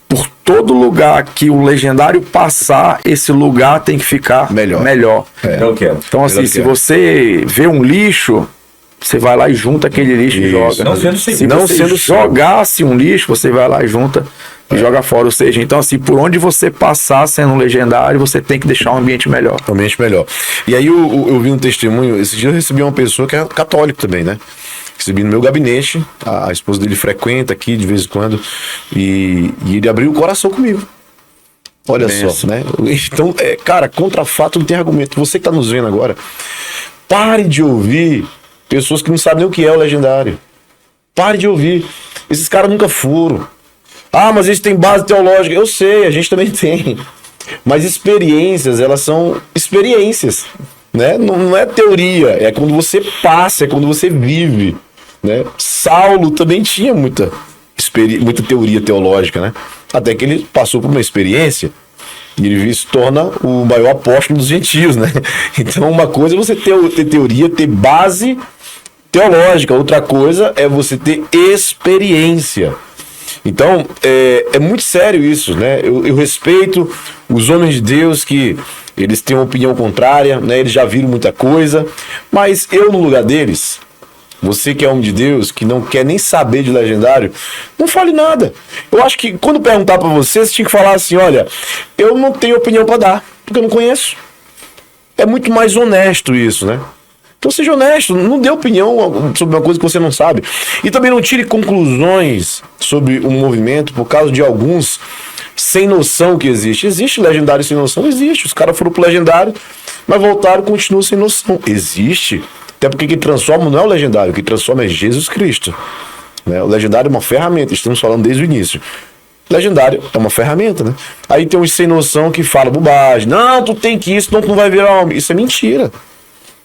por todo lugar que o Legendário passar, esse lugar tem que ficar melhor. Eu quero. Então, assim, se você vê um lixo, você vai lá e junta aquele lixo e joga. Não Se você jogasse um lixo, você vai lá e junta e joga fora. Ou seja, então, assim, por onde você passar sendo um Legendário, você tem que deixar um ambiente melhor. Um ambiente melhor. E aí eu vi um testemunho, esse dia eu recebi uma pessoa que é católica também, né? Recebi no meu gabinete, a esposa dele frequenta aqui de vez em quando, e ele abriu o coração comigo. Olha só, né? Então, cara, contra fato não tem argumento. Você que está nos vendo agora, pare de ouvir Pessoas que não sabem nem o que é o legendário. Pare de ouvir. Esses caras nunca foram. Ah, mas eles têm base teológica. Eu sei, a gente também tem. Mas experiências, elas são experiências, né? Não é teoria, é quando você passa, é quando você vive, né? Saulo também tinha muita teoria teológica, né? Até que ele passou por uma experiência e ele se torna o maior apóstolo dos gentios, né? Então uma coisa é você ter teoria, ter base teológica, outra coisa é você ter experiência. Então, é muito sério isso, né? Eu respeito os homens de Deus que eles têm uma opinião contrária, né? Eles já viram muita coisa, mas eu no lugar deles, você que é homem de Deus, que não quer nem saber de legendário, não fale nada. Eu acho que quando perguntar para você tinha que falar assim, olha, eu não tenho opinião para dar, porque eu não conheço. É muito mais honesto isso, né? Então seja honesto, não dê opinião sobre uma coisa que você não sabe. E também não tire conclusões sobre um movimento por causa de alguns sem noção que existe. Existe legendário sem noção? Existe. Os caras foram pro legendário, mas voltaram e continuam sem noção. Existe. Até porque quem transforma não é o legendário, quem transforma é Jesus Cristo. Né? O legendário é uma ferramenta, estamos falando desde o início. Legendário é uma ferramenta, né? Aí tem uns sem noção que falam bobagem. Não, tu tem que isso, senão tu não vai virar homem. Isso é mentira.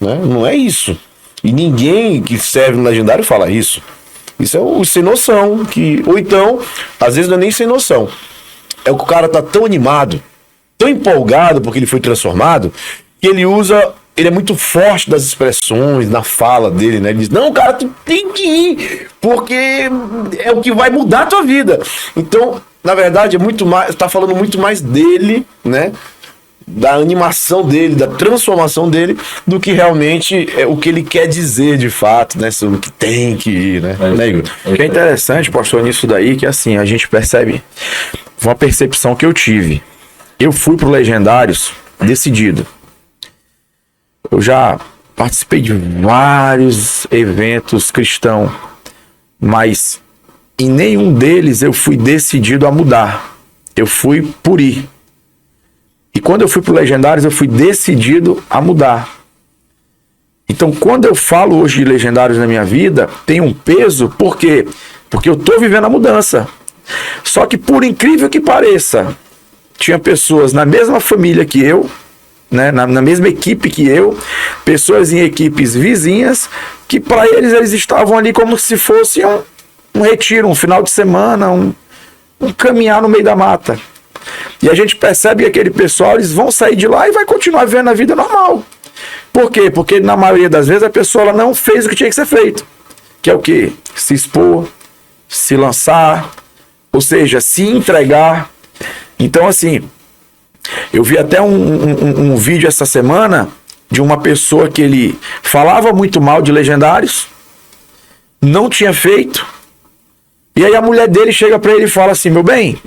Né? Não é isso. E ninguém que serve no legendário fala isso. Isso é o sem noção. Ou então, às vezes não é nem sem noção. É o que o cara tá tão animado, tão empolgado porque ele foi transformado, que ele é muito forte das expressões, na fala dele, né? Ele diz, não, cara, tu tem que ir, porque é o que vai mudar a tua vida. Então, na verdade, é muito mais, tá falando muito mais dele, né? Da animação dele, da transformação dele, do que realmente é o que ele quer dizer de fato, né? Sobre o que tem que ir, né? O que é interessante, pastor, nisso daí, que assim, a gente percebe uma percepção que eu tive. Eu fui pro Legendários decidido. Eu já participei de vários eventos cristãos, mas em nenhum deles eu fui decidido a mudar. Eu fui por ir. E quando eu fui pro Legendários, eu fui decidido a mudar. Então, quando eu falo hoje de Legendários na minha vida, tem um peso, por quê? Porque eu tô vivendo a mudança. Só que, por incrível que pareça, tinha pessoas na mesma família que eu, né, na mesma equipe que eu, pessoas em equipes vizinhas, que para eles estavam ali como se fosse um retiro, um final de semana, um caminhar no meio da mata. E a gente percebe que aquele pessoal, eles vão sair de lá e vai continuar vivendo a vida normal. Por quê? Porque na maioria das vezes a pessoa ela não fez o que tinha que ser feito. Que é o quê? Se expor, se lançar, ou seja, se entregar. Então assim, eu vi até um vídeo essa semana de uma pessoa que ele falava muito mal de Legendários, não tinha feito, e aí a mulher dele chega pra ele e fala assim, meu bem,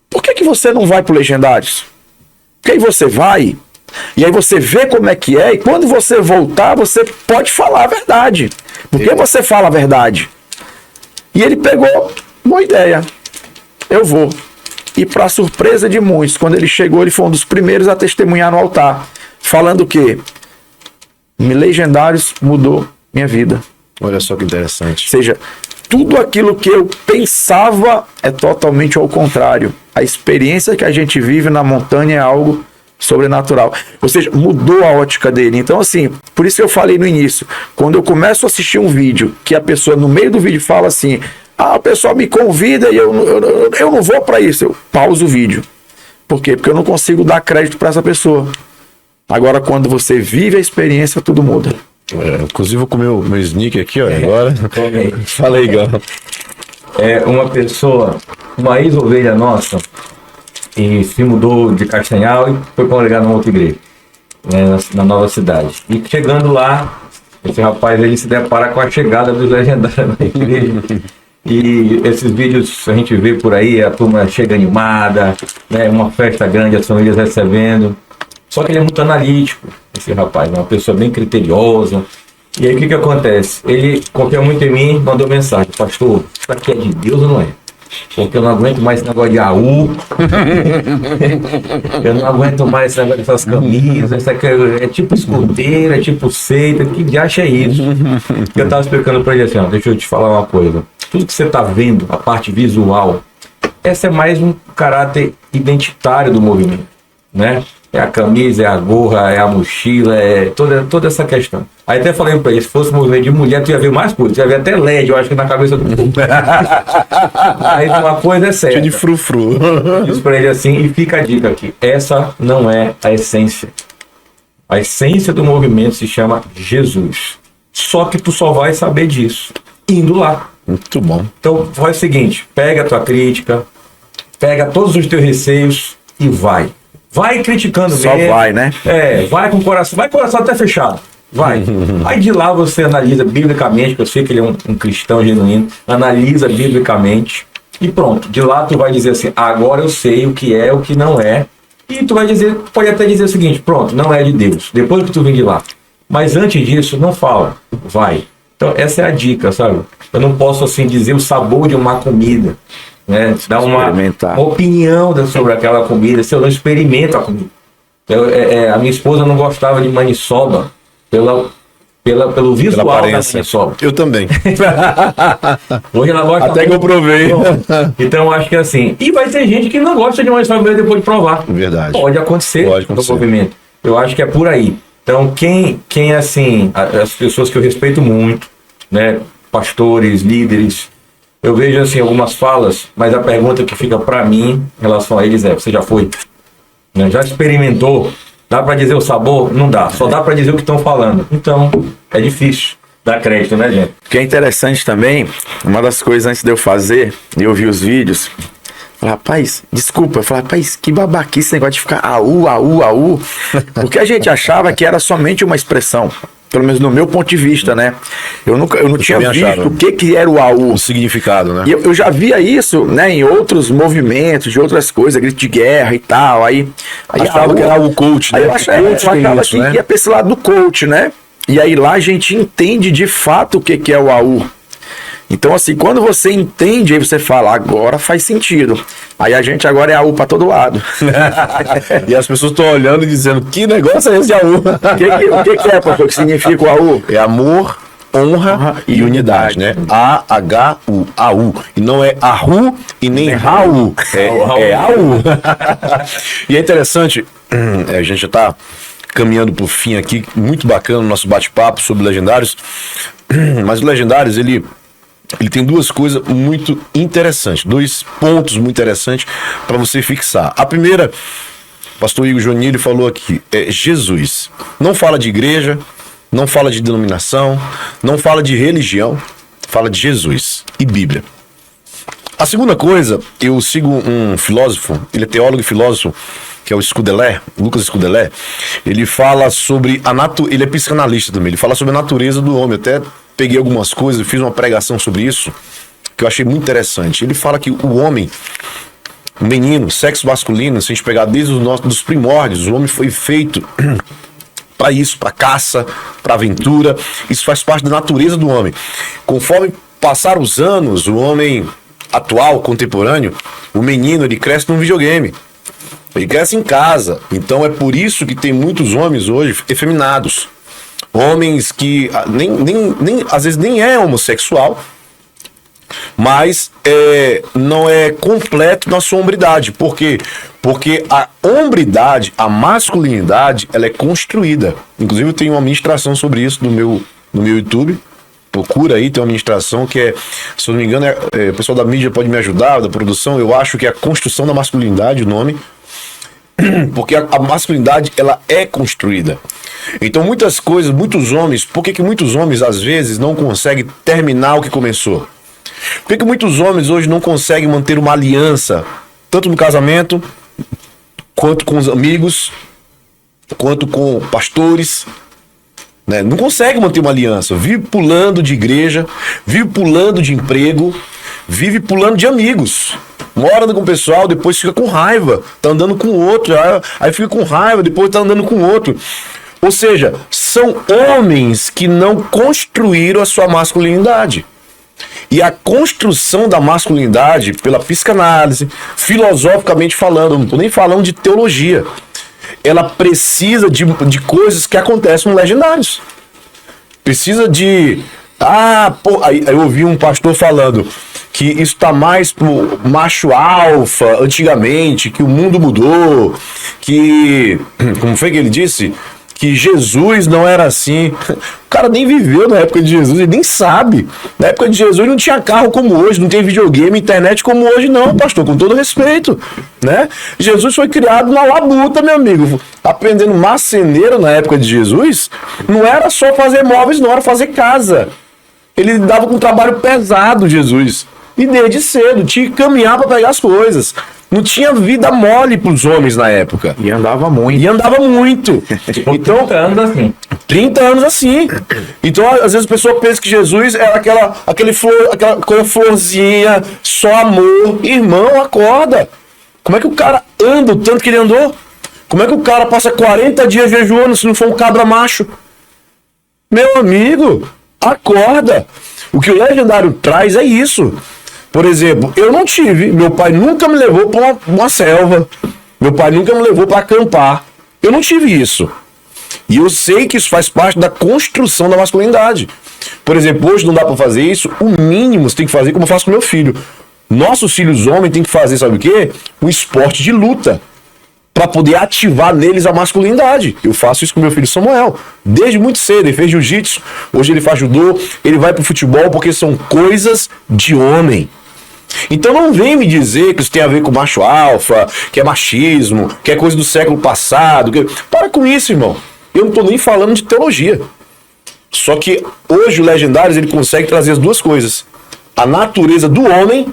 por que você não vai pro Legendários? Porque aí você vai, e aí você vê como é que é, e quando você voltar, você pode falar a verdade. Porque você fala a verdade. E ele pegou, boa ideia, eu vou. E para surpresa de muitos, quando ele chegou, ele foi um dos primeiros a testemunhar no altar, falando o quê? Legendários mudou minha vida. Olha só que interessante. Ou seja, tudo aquilo que eu pensava é totalmente ao contrário. A experiência que a gente vive na montanha é algo sobrenatural. Ou seja, mudou a ótica dele. Então, assim, por isso que eu falei no início, quando eu começo a assistir um vídeo, que a pessoa no meio do vídeo fala assim, o pessoal me convida e eu não vou para isso, eu pauso o vídeo. Por quê? Porque eu não consigo dar crédito para essa pessoa. Agora, quando você vive a experiência, tudo muda. Inclusive, vou comer o meu sneaker aqui, ó, agora. Fala aí, Gal. Uma pessoa, uma ex-ovelha nossa, e se mudou de Castanhal e foi congregar numa outra igreja, né, na nova cidade. E chegando lá, esse rapaz ele se depara com a chegada dos legendários na igreja. E esses vídeos a gente vê por aí, a turma chega animada, né, uma festa grande, as famílias recebendo. Só que ele é muito analítico, esse rapaz, é uma pessoa bem criteriosa. E aí o que acontece? Ele confia muito em mim, mandou mensagem, pastor, isso aqui é de Deus ou não é? porque eu não aguento mais esse negócio de AU. Eu não aguento mais esse negócio dessas camisas. Isso aqui é tipo escudeira, é tipo seita. Que diacho é isso? Eu tava explicando pra ele assim, ó, deixa eu te falar uma coisa. Tudo que você tá vendo, a parte visual, essa é mais um caráter identitário do movimento, né? É a camisa, é a gorra, é a mochila, é toda essa questão. Aí até falei pra ele, se fosse movimento de mulher, tu ia ver mais coisas, tu ia ver até LED, eu acho que na cabeça do povo. Aí uma coisa é certa. De frufru. Diz pra ele assim, e fica a dica aqui, essa não é a essência. A essência do movimento se chama Jesus. Só que tu só vai saber disso indo lá. Muito bom. Então faz o seguinte, pega a tua crítica, pega todos os teus receios e vai. Vai criticando Só mesmo. vai, né? Vai com o coração até fechado. Vai. Aí de lá você analisa biblicamente, que eu sei que ele é um cristão genuíno, analisa biblicamente e pronto. De lá tu vai dizer assim, agora eu sei o que é, o que não é. E tu vai dizer, pode até dizer o seguinte, pronto, não é de Deus. Depois que tu vem de lá. Mas antes disso, não fala. Vai. Então essa é a dica, sabe? Eu não posso assim dizer o sabor de uma comida. Né? Dar uma opinião sobre aquela comida se eu não experimento a comida. A minha esposa não gostava de maniçoba pelo visual da maniçoba. Eu também. Hoje ela gosta. Até que eu provei. Então acho que assim. E vai ter gente que não gosta de maniçoba mesmo depois de provar. Verdade. Pode acontecer no movimento. Eu acho que é por aí. Então quem assim, as pessoas que eu respeito muito, né, pastores, líderes, eu vejo assim algumas falas, mas a pergunta que fica para mim em relação a eles é: você já foi? Né? Já experimentou? Dá para dizer o sabor? Não dá. Só dá para dizer o que estão falando. Então, é difícil dar crédito, né, gente? O que é interessante também, uma das coisas antes de eu fazer, eu vi os vídeos, eu falei, rapaz, desculpa, eu falei, rapaz, que babaquice esse negócio de ficar AU. Porque a gente achava que era somente uma expressão. Pelo menos no meu ponto de vista, né? Eu não tinha visto o que era o AU. O significado, né? E eu já via isso, né, em outros movimentos, de outras coisas, grito de guerra e tal. Aí achava que era o coach, né? Aí eu achava que ia pra esse lado do coach, né? E aí lá a gente entende de fato o que é o AU. Então, assim, quando você entende, aí você fala, agora faz sentido. Aí a gente agora é AU pra todo lado. E as pessoas estão olhando e dizendo, que negócio é esse de AU? O que é, pastor, que significa o AU? É amor, honra e unidade, né? A-H-U, AU. E não é ARU e nem RAU. É AU. E é interessante, a gente já tá caminhando pro fim aqui, muito bacana o nosso bate-papo sobre Legendários. Mas o Legendários, ele tem duas coisas muito interessantes, dois pontos muito interessantes para você fixar. A primeira, o pastor Igor Jonilho falou aqui, é Jesus. Não fala de igreja, não fala de denominação, não fala de religião, fala de Jesus e Bíblia. A segunda coisa, eu sigo um filósofo, ele é teólogo e filósofo, que é o Scudellé, Lucas Scudellé. Ele fala sobre ele é psicanalista também, ele fala sobre a natureza do homem. Até peguei algumas coisas, fiz uma pregação sobre isso, que eu achei muito interessante. Ele fala que o homem, o menino, sexo masculino, se a gente pegar desde dos primórdios, o homem foi feito para isso, para caça, para aventura. Isso faz parte da natureza do homem. Conforme passaram os anos, o homem atual, contemporâneo, o menino, ele cresce num videogame. Ele cresce em casa. Então é por isso que tem muitos homens hoje efeminados. Homens que às vezes nem é homossexual, mas não é completo na sua hombridade. Por quê? Porque a hombridade, a masculinidade, ela é construída. Inclusive eu tenho uma ministração sobre isso no meu YouTube. Procura aí, tem uma ministração que é, se eu não me engano, o pessoal da mídia pode me ajudar, da produção, eu acho que é a construção da masculinidade, o nome. Porque a masculinidade, ela é construída. Então muitas coisas, muitos homens, por que muitos homens às vezes não conseguem terminar o que começou? Por que muitos homens hoje não conseguem manter uma aliança, tanto no casamento, quanto com os amigos, quanto com pastores, né? Não consegue manter uma aliança, vive pulando de igreja, vive pulando de emprego, vive pulando de amigos. Mora com o pessoal, depois fica com raiva, tá andando com o outro, aí fica com raiva, depois tá andando com o outro. Ou seja, são homens que não construíram a sua masculinidade. E a construção da masculinidade pela psicanálise, filosoficamente falando, não estou nem falando de teologia, ela precisa de coisas que acontecem nos legendários. Precisa de... aí eu ouvi um pastor falando que isso tá mais pro macho alfa antigamente, que o mundo mudou, que... Como foi que ele disse? Que Jesus não era assim. O cara nem viveu na época de Jesus, ele nem sabe. Na época de Jesus não tinha carro como hoje, não tem videogame, internet como hoje, não, pastor, com todo respeito, né? Jesus foi criado na labuta, meu amigo. Aprendendo marceneiro na época de Jesus, não era só fazer móveis, não era fazer casa. Ele dava com um trabalho pesado, Jesus. E desde cedo, tinha que caminhar para pegar as coisas. Não tinha vida mole para os homens na época. E andava muito. Então, 30 anos assim. 30 anos assim. Então, às vezes a pessoa pensa que Jesus era aquela coisa florzinha, só amor. Irmão, acorda. Como é que o cara anda o tanto que ele andou? Como é que o cara passa 40 dias jejuando se não for um cabra macho? Meu amigo, acorda. O que o legendário traz é isso. Por exemplo, eu não tive, meu pai nunca me levou para uma selva, meu pai nunca me levou para acampar. Eu não tive isso. E eu sei que isso faz parte da construção da masculinidade. Por exemplo, hoje não dá para fazer isso, o mínimo você tem que fazer como eu faço com meu filho. Nossos filhos homens têm que fazer, sabe o quê? Um esporte de luta, para poder ativar neles a masculinidade. Eu faço isso com meu filho Samuel, desde muito cedo. Ele fez jiu-jitsu, hoje ele faz judô, ele vai pro futebol, porque são coisas de homem. Então não vem me dizer que isso tem a ver com macho alfa, que é machismo, que é coisa do século passado. Para com isso, irmão. Eu não tô nem falando de teologia. Só que hoje o Legendários ele consegue trazer as duas coisas. A natureza do homem,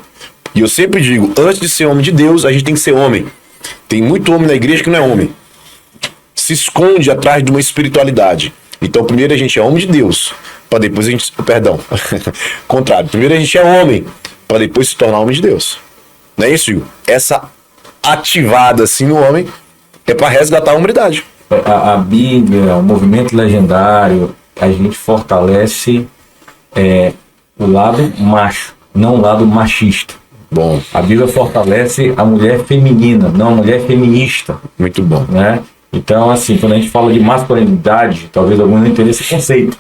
e eu sempre digo, antes de ser homem de Deus, a gente tem que ser homem. Tem muito homem na igreja que não é homem. Se esconde atrás de uma espiritualidade. Então primeiro a gente é homem de Deus, para depois a gente... Perdão. Contrário. Primeiro a gente é homem, para depois se tornar homem de Deus. Não é isso, Igor? Essa ativada assim no homem é para resgatar a hombridade. A Bíblia, o movimento legendário, a gente fortalece o lado macho, não o lado machista. Bom. A Bíblia fortalece a mulher feminina, não a mulher feminista. Muito bom. Né? Então, assim, quando a gente fala de masculinidade, talvez algum não entenda esse conceito.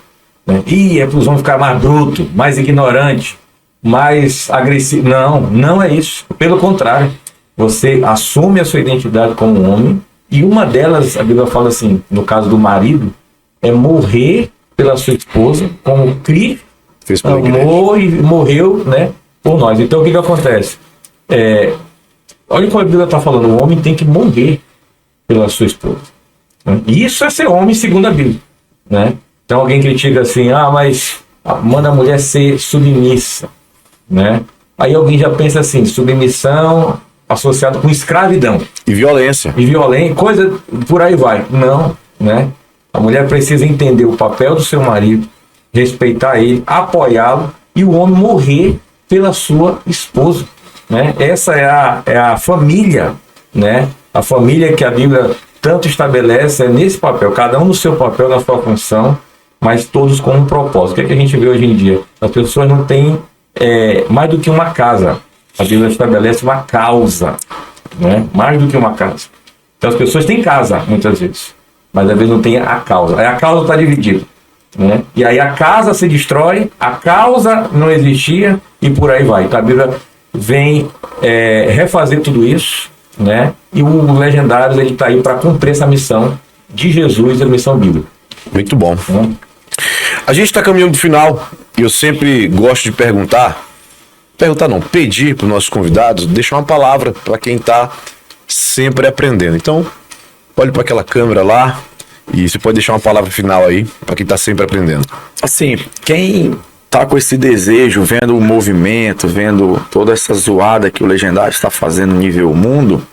Né? É para os homens ficar mais bruto, mais ignorante, mais agressivo. Não, não é isso. Pelo contrário, você assume a sua identidade como homem, e uma delas, a Bíblia fala assim, no caso do marido, é morrer pela sua esposa, como Cristo amou e morreu, né, por nós. Então o que acontece? Olha como a Bíblia está falando, o homem tem que morrer pela sua esposa. Né? Isso é ser homem segundo a Bíblia. Né? Então alguém critica assim, mas manda a mulher ser submissa. Né? Aí alguém já pensa assim, submissão associado com escravidão. E violência. Coisa por aí vai. Não, né? A mulher precisa entender o papel do seu marido, respeitar ele, apoiá-lo e o homem morrer pela sua esposa. Né? Essa é a família, né? A família que a Bíblia tanto estabelece é nesse papel, cada um no seu papel, na sua função, mas todos com um propósito. O que a gente vê hoje em dia? As pessoas não têm mais do que uma casa. A Bíblia estabelece uma causa, né? Mais do que uma casa. Então as pessoas têm casa, muitas vezes, mas às vezes não tem a causa. Aí a causa está dividida. Né? E aí a casa se destrói, a causa não existia e por aí vai. Então a Bíblia vem refazer tudo isso, né? E o Legendários ele está aí para cumprir essa missão de Jesus, a missão bíblica. Muito bom. Né? A gente está caminhando para o final e eu sempre gosto de pedir para os nossos convidados deixar uma palavra para quem está sempre aprendendo. Então, olhe para aquela câmera lá e você pode deixar uma palavra final aí para quem está sempre aprendendo. Assim, quem tá com esse desejo, vendo o movimento, vendo toda essa zoada que o Legendário está fazendo no nível mundo,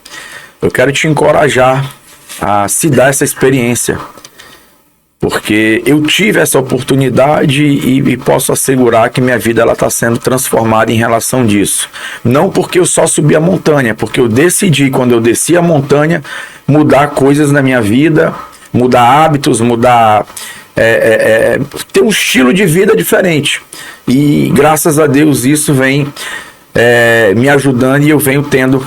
eu quero te encorajar a se dar essa experiência. Porque eu tive essa oportunidade e posso assegurar que minha vida está sendo transformada em relação disso. Não porque eu só subi a montanha, porque eu decidi, quando eu desci a montanha, mudar coisas na minha vida, mudar hábitos, mudar ter um estilo de vida diferente. E graças a Deus isso vem me ajudando e eu venho tendo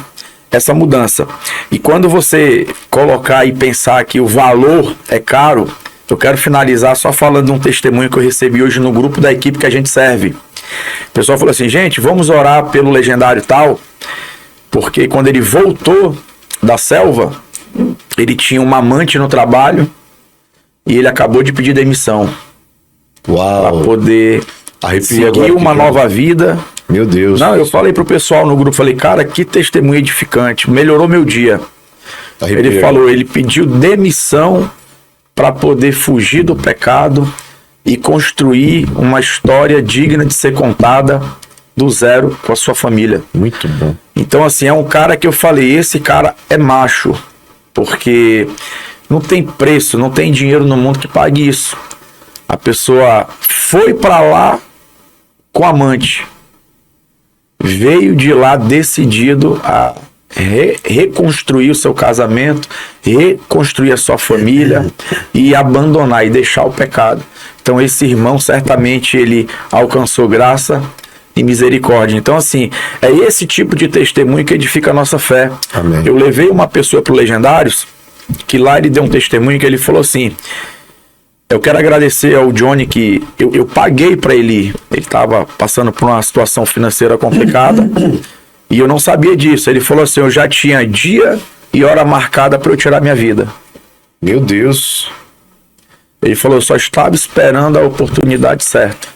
essa mudança. E quando você colocar e pensar que o valor é caro, eu quero finalizar só falando de um testemunho que eu recebi hoje no grupo da equipe que a gente serve. O pessoal falou assim: gente, vamos orar pelo legendário tal, porque quando ele voltou da selva, ele tinha uma amante no trabalho e ele acabou de pedir demissão. Uau! Para poder seguir uma nova vida. Meu Deus. Não, eu falei pro pessoal no grupo, falei, cara, que testemunho edificante, melhorou meu dia. Ele falou, ele pediu demissão para poder fugir do pecado e construir uma história digna de ser contada do zero com a sua família. Muito bom. Então, assim, é um cara que eu falei, esse cara é macho, porque não tem preço, não tem dinheiro no mundo que pague isso. A pessoa foi para lá com amante, veio de lá decidido a reconstruir o seu casamento, reconstruir a sua família e abandonar e deixar o pecado. Então esse irmão certamente ele alcançou graça e misericórdia. Então assim, é esse tipo de testemunho que edifica a nossa fé. Amém. Eu levei uma pessoa para o Legendários, que lá ele deu um testemunho que ele falou assim: eu quero agradecer ao Johnny que eu paguei para ele. Ele estava passando por uma situação financeira complicada e eu não sabia disso. Ele falou assim: eu já tinha dia e hora marcada para eu tirar minha vida. Meu Deus. Ele falou: eu só estava esperando a oportunidade certa.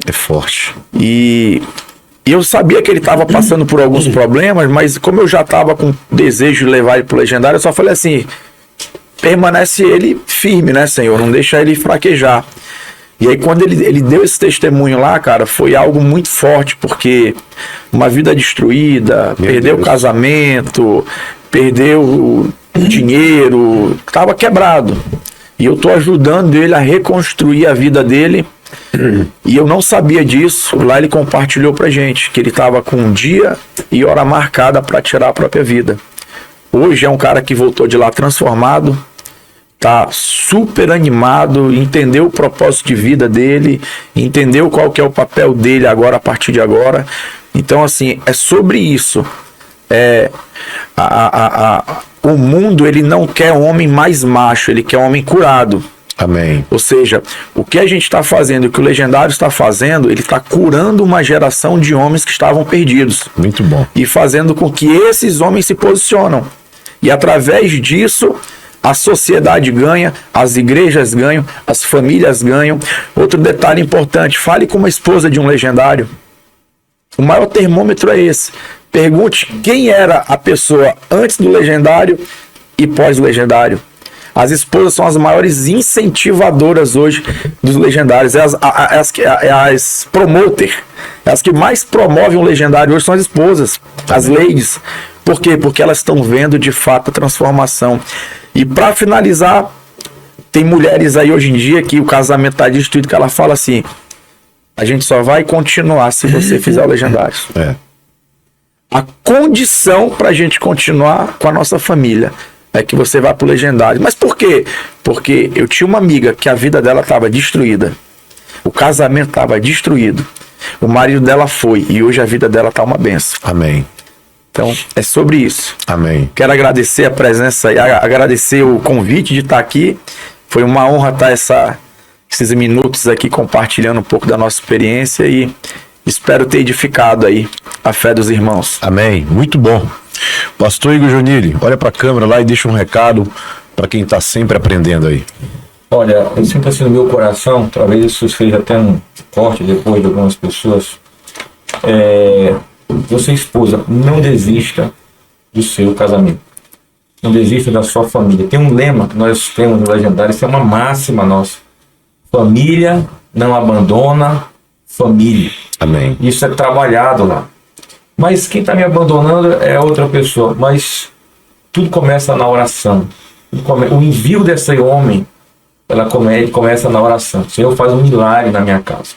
É forte. E eu sabia que ele estava passando por alguns problemas, mas como eu já estava com desejo de levar ele para o Legendário, eu só falei assim: permanece ele firme, né, Senhor? Não deixa ele fraquejar. E aí quando ele deu esse testemunho lá, cara, foi algo muito forte, porque uma vida destruída, perdeu o casamento, perdeu o dinheiro, estava quebrado. E eu tô ajudando ele a reconstruir a vida dele. E eu não sabia disso. Lá ele compartilhou pra gente que ele estava com um dia e hora marcada para tirar a própria vida. Hoje é um cara que voltou de lá transformado, tá super animado, entendeu o propósito de vida dele, entendeu qual que é o papel dele agora, a partir de agora. Então assim, é sobre isso. O mundo, ele não quer homem mais macho, ele quer homem curado. Amém. Ou seja, o que a gente está fazendo, o que o Legendário está fazendo, ele está curando uma geração de homens que estavam perdidos. Muito bom. E fazendo com que esses homens se posicionam. E através disso, a sociedade ganha, as igrejas ganham, as famílias ganham. Outro detalhe importante, fale com uma esposa de um legendário. O maior termômetro é esse. Pergunte quem era a pessoa antes do legendário e pós-legendário. As esposas são as maiores incentivadoras hoje dos legendários. As promoter, as que mais promovem o legendário hoje são as esposas, as ladies. Por quê? Porque elas estão vendo de fato a transformação. E para finalizar, tem mulheres aí hoje em dia que o casamento está destruído, que ela fala assim: a gente só vai continuar se você fizer o legendário. A condição para a gente continuar com a nossa família é que você vá pro legendário. Mas por quê? Porque eu tinha uma amiga que a vida dela estava destruída. O casamento estava destruído. O marido dela foi e hoje a vida dela está uma benção. Amém. Então, é sobre isso. Amém. Quero agradecer a presença e agradecer o convite de estar aqui. Foi uma honra estar esses minutos aqui compartilhando um pouco da nossa experiência e espero ter edificado aí a fé dos irmãos. Amém. Muito bom. Pastor Igor Jonili, olha para a câmera lá e deixa um recado para quem está sempre aprendendo aí. Olha, eu sinto assim no meu coração, talvez isso fez até um corte depois de algumas pessoas. Você, esposa, não desista do seu casamento. Não desista da sua família. Tem um lema que nós temos no Legendário, isso é uma máxima nossa. Família não abandona família. Amém. Isso é trabalhado lá. Mas quem está me abandonando é outra pessoa. Mas tudo começa na oração. O envio desse homem, começa na oração. O Senhor faz um milagre na minha casa.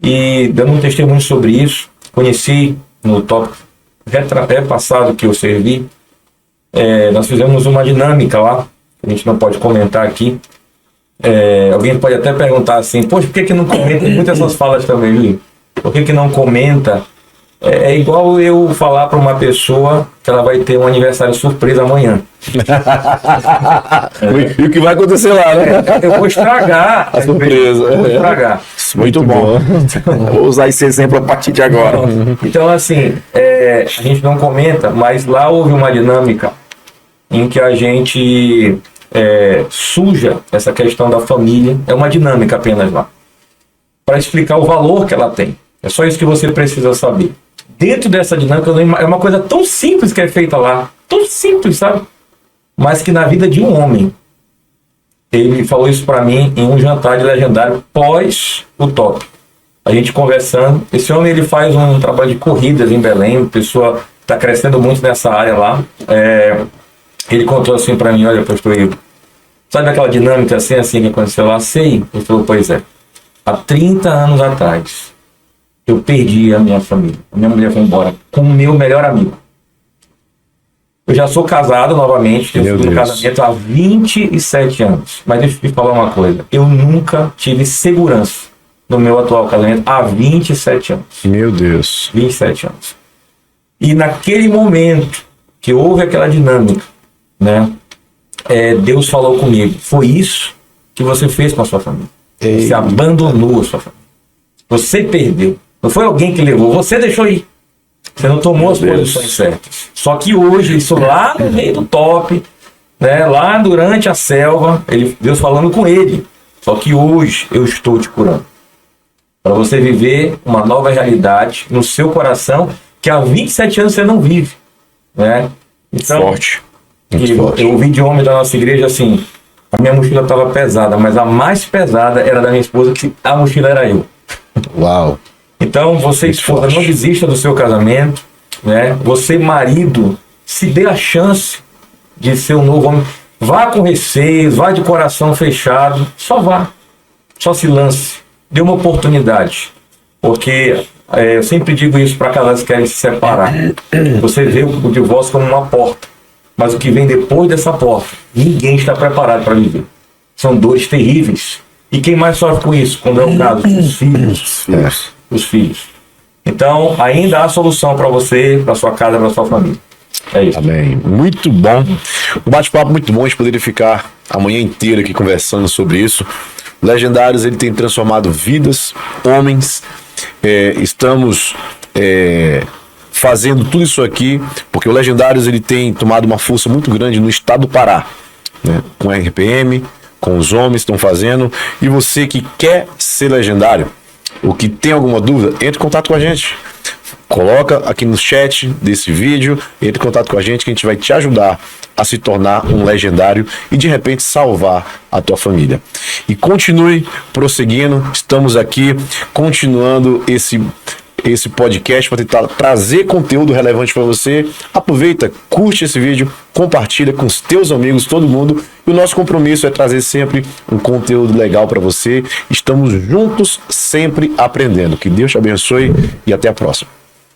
E dando um testemunho sobre isso, conheci no tópico passado que eu servi, nós fizemos uma dinâmica lá, que a gente não pode comentar aqui. alguém pode até perguntar assim, poxa, por que não comenta? Tem muitas essas falas também, Luiz. Por que não comenta? É igual eu falar para uma pessoa que ela vai ter um aniversário surpresa amanhã. E o que vai acontecer lá, né? Eu vou estragar a surpresa. Eu vou estragar. Muito bom. Vou usar esse exemplo a partir de agora. Então, assim, a gente não comenta, mas lá houve uma dinâmica em que a gente suja essa questão da família. É uma dinâmica apenas lá. Para explicar o valor que ela tem. É só isso que você precisa saber. Dentro dessa dinâmica, é uma coisa tão simples que é feita lá. Tão simples, sabe? Mas que na vida de um homem. Ele falou isso para mim em um jantar de legendário pós o top. A gente conversando. Esse homem, ele faz um trabalho de corridas em Belém. A pessoa está crescendo muito nessa área lá. Ele contou assim para mim, olha, pastor Igor, sabe aquela dinâmica assim que aconteceu lá? Sei. Ele falou, pois é. Há 30 anos atrás, eu perdi a minha família. A minha mulher foi embora com o meu melhor amigo. Eu já sou casado novamente, eu fui no casamento há 27 anos. Mas deixa eu te falar uma coisa. Eu nunca tive segurança no meu atual casamento há 27 anos. Meu Deus. 27 anos. E naquele momento que houve aquela dinâmica, né? Deus falou comigo. Foi isso que você fez com a sua família. Você abandonou a sua família. Você perdeu. Não foi alguém que levou, você deixou ir. Você não tomou as posições certas. Só que hoje, isso lá no meio do top, né, lá durante a selva, Deus falando com ele. Só que hoje eu estou te curando. Para você viver uma nova realidade no seu coração, que há 27 anos você não vive. Né? Então, Forte. Muito forte. Eu ouvi de homem da nossa igreja assim, a minha mochila estava pesada, mas a mais pesada era da minha esposa, que a mochila era eu. Uau. Então, você, esposa, não desista do seu casamento, né? Você, marido, se dê a chance de ser um novo homem. Vá com receios, vá de coração fechado, só vá. Só se lance. Dê uma oportunidade. Porque eu sempre digo isso para casais que querem se separar. Você vê o divórcio como uma porta. Mas o que vem depois dessa porta, ninguém está preparado para viver. São dores terríveis. E quem mais sofre com isso? Quando é o caso? Os filhos. Os filhos. Então, ainda há solução para você, para sua casa, para sua família. É isso. Amém. Muito bom. Um bate-papo muito bom. A gente poderia ficar a manhã inteira aqui conversando sobre isso. Legendários, ele tem transformado vidas, homens. Estamos fazendo tudo isso aqui porque o Legendários, ele tem tomado uma força muito grande no estado do Pará, né? Com a RPM, com os homens que estão fazendo. E você que quer ser legendário, ou que tem alguma dúvida, entre em contato com a gente. Coloca aqui no chat desse vídeo, entre em contato com a gente que a gente vai te ajudar a se tornar um legendário e de repente salvar a tua família. E continue prosseguindo, estamos aqui continuando esse podcast para tentar trazer conteúdo relevante para você. Aproveita, curte esse vídeo, compartilha com os teus amigos, todo mundo. E o nosso compromisso é trazer sempre um conteúdo legal para você. Estamos juntos, sempre aprendendo. Que Deus te abençoe e até a próxima.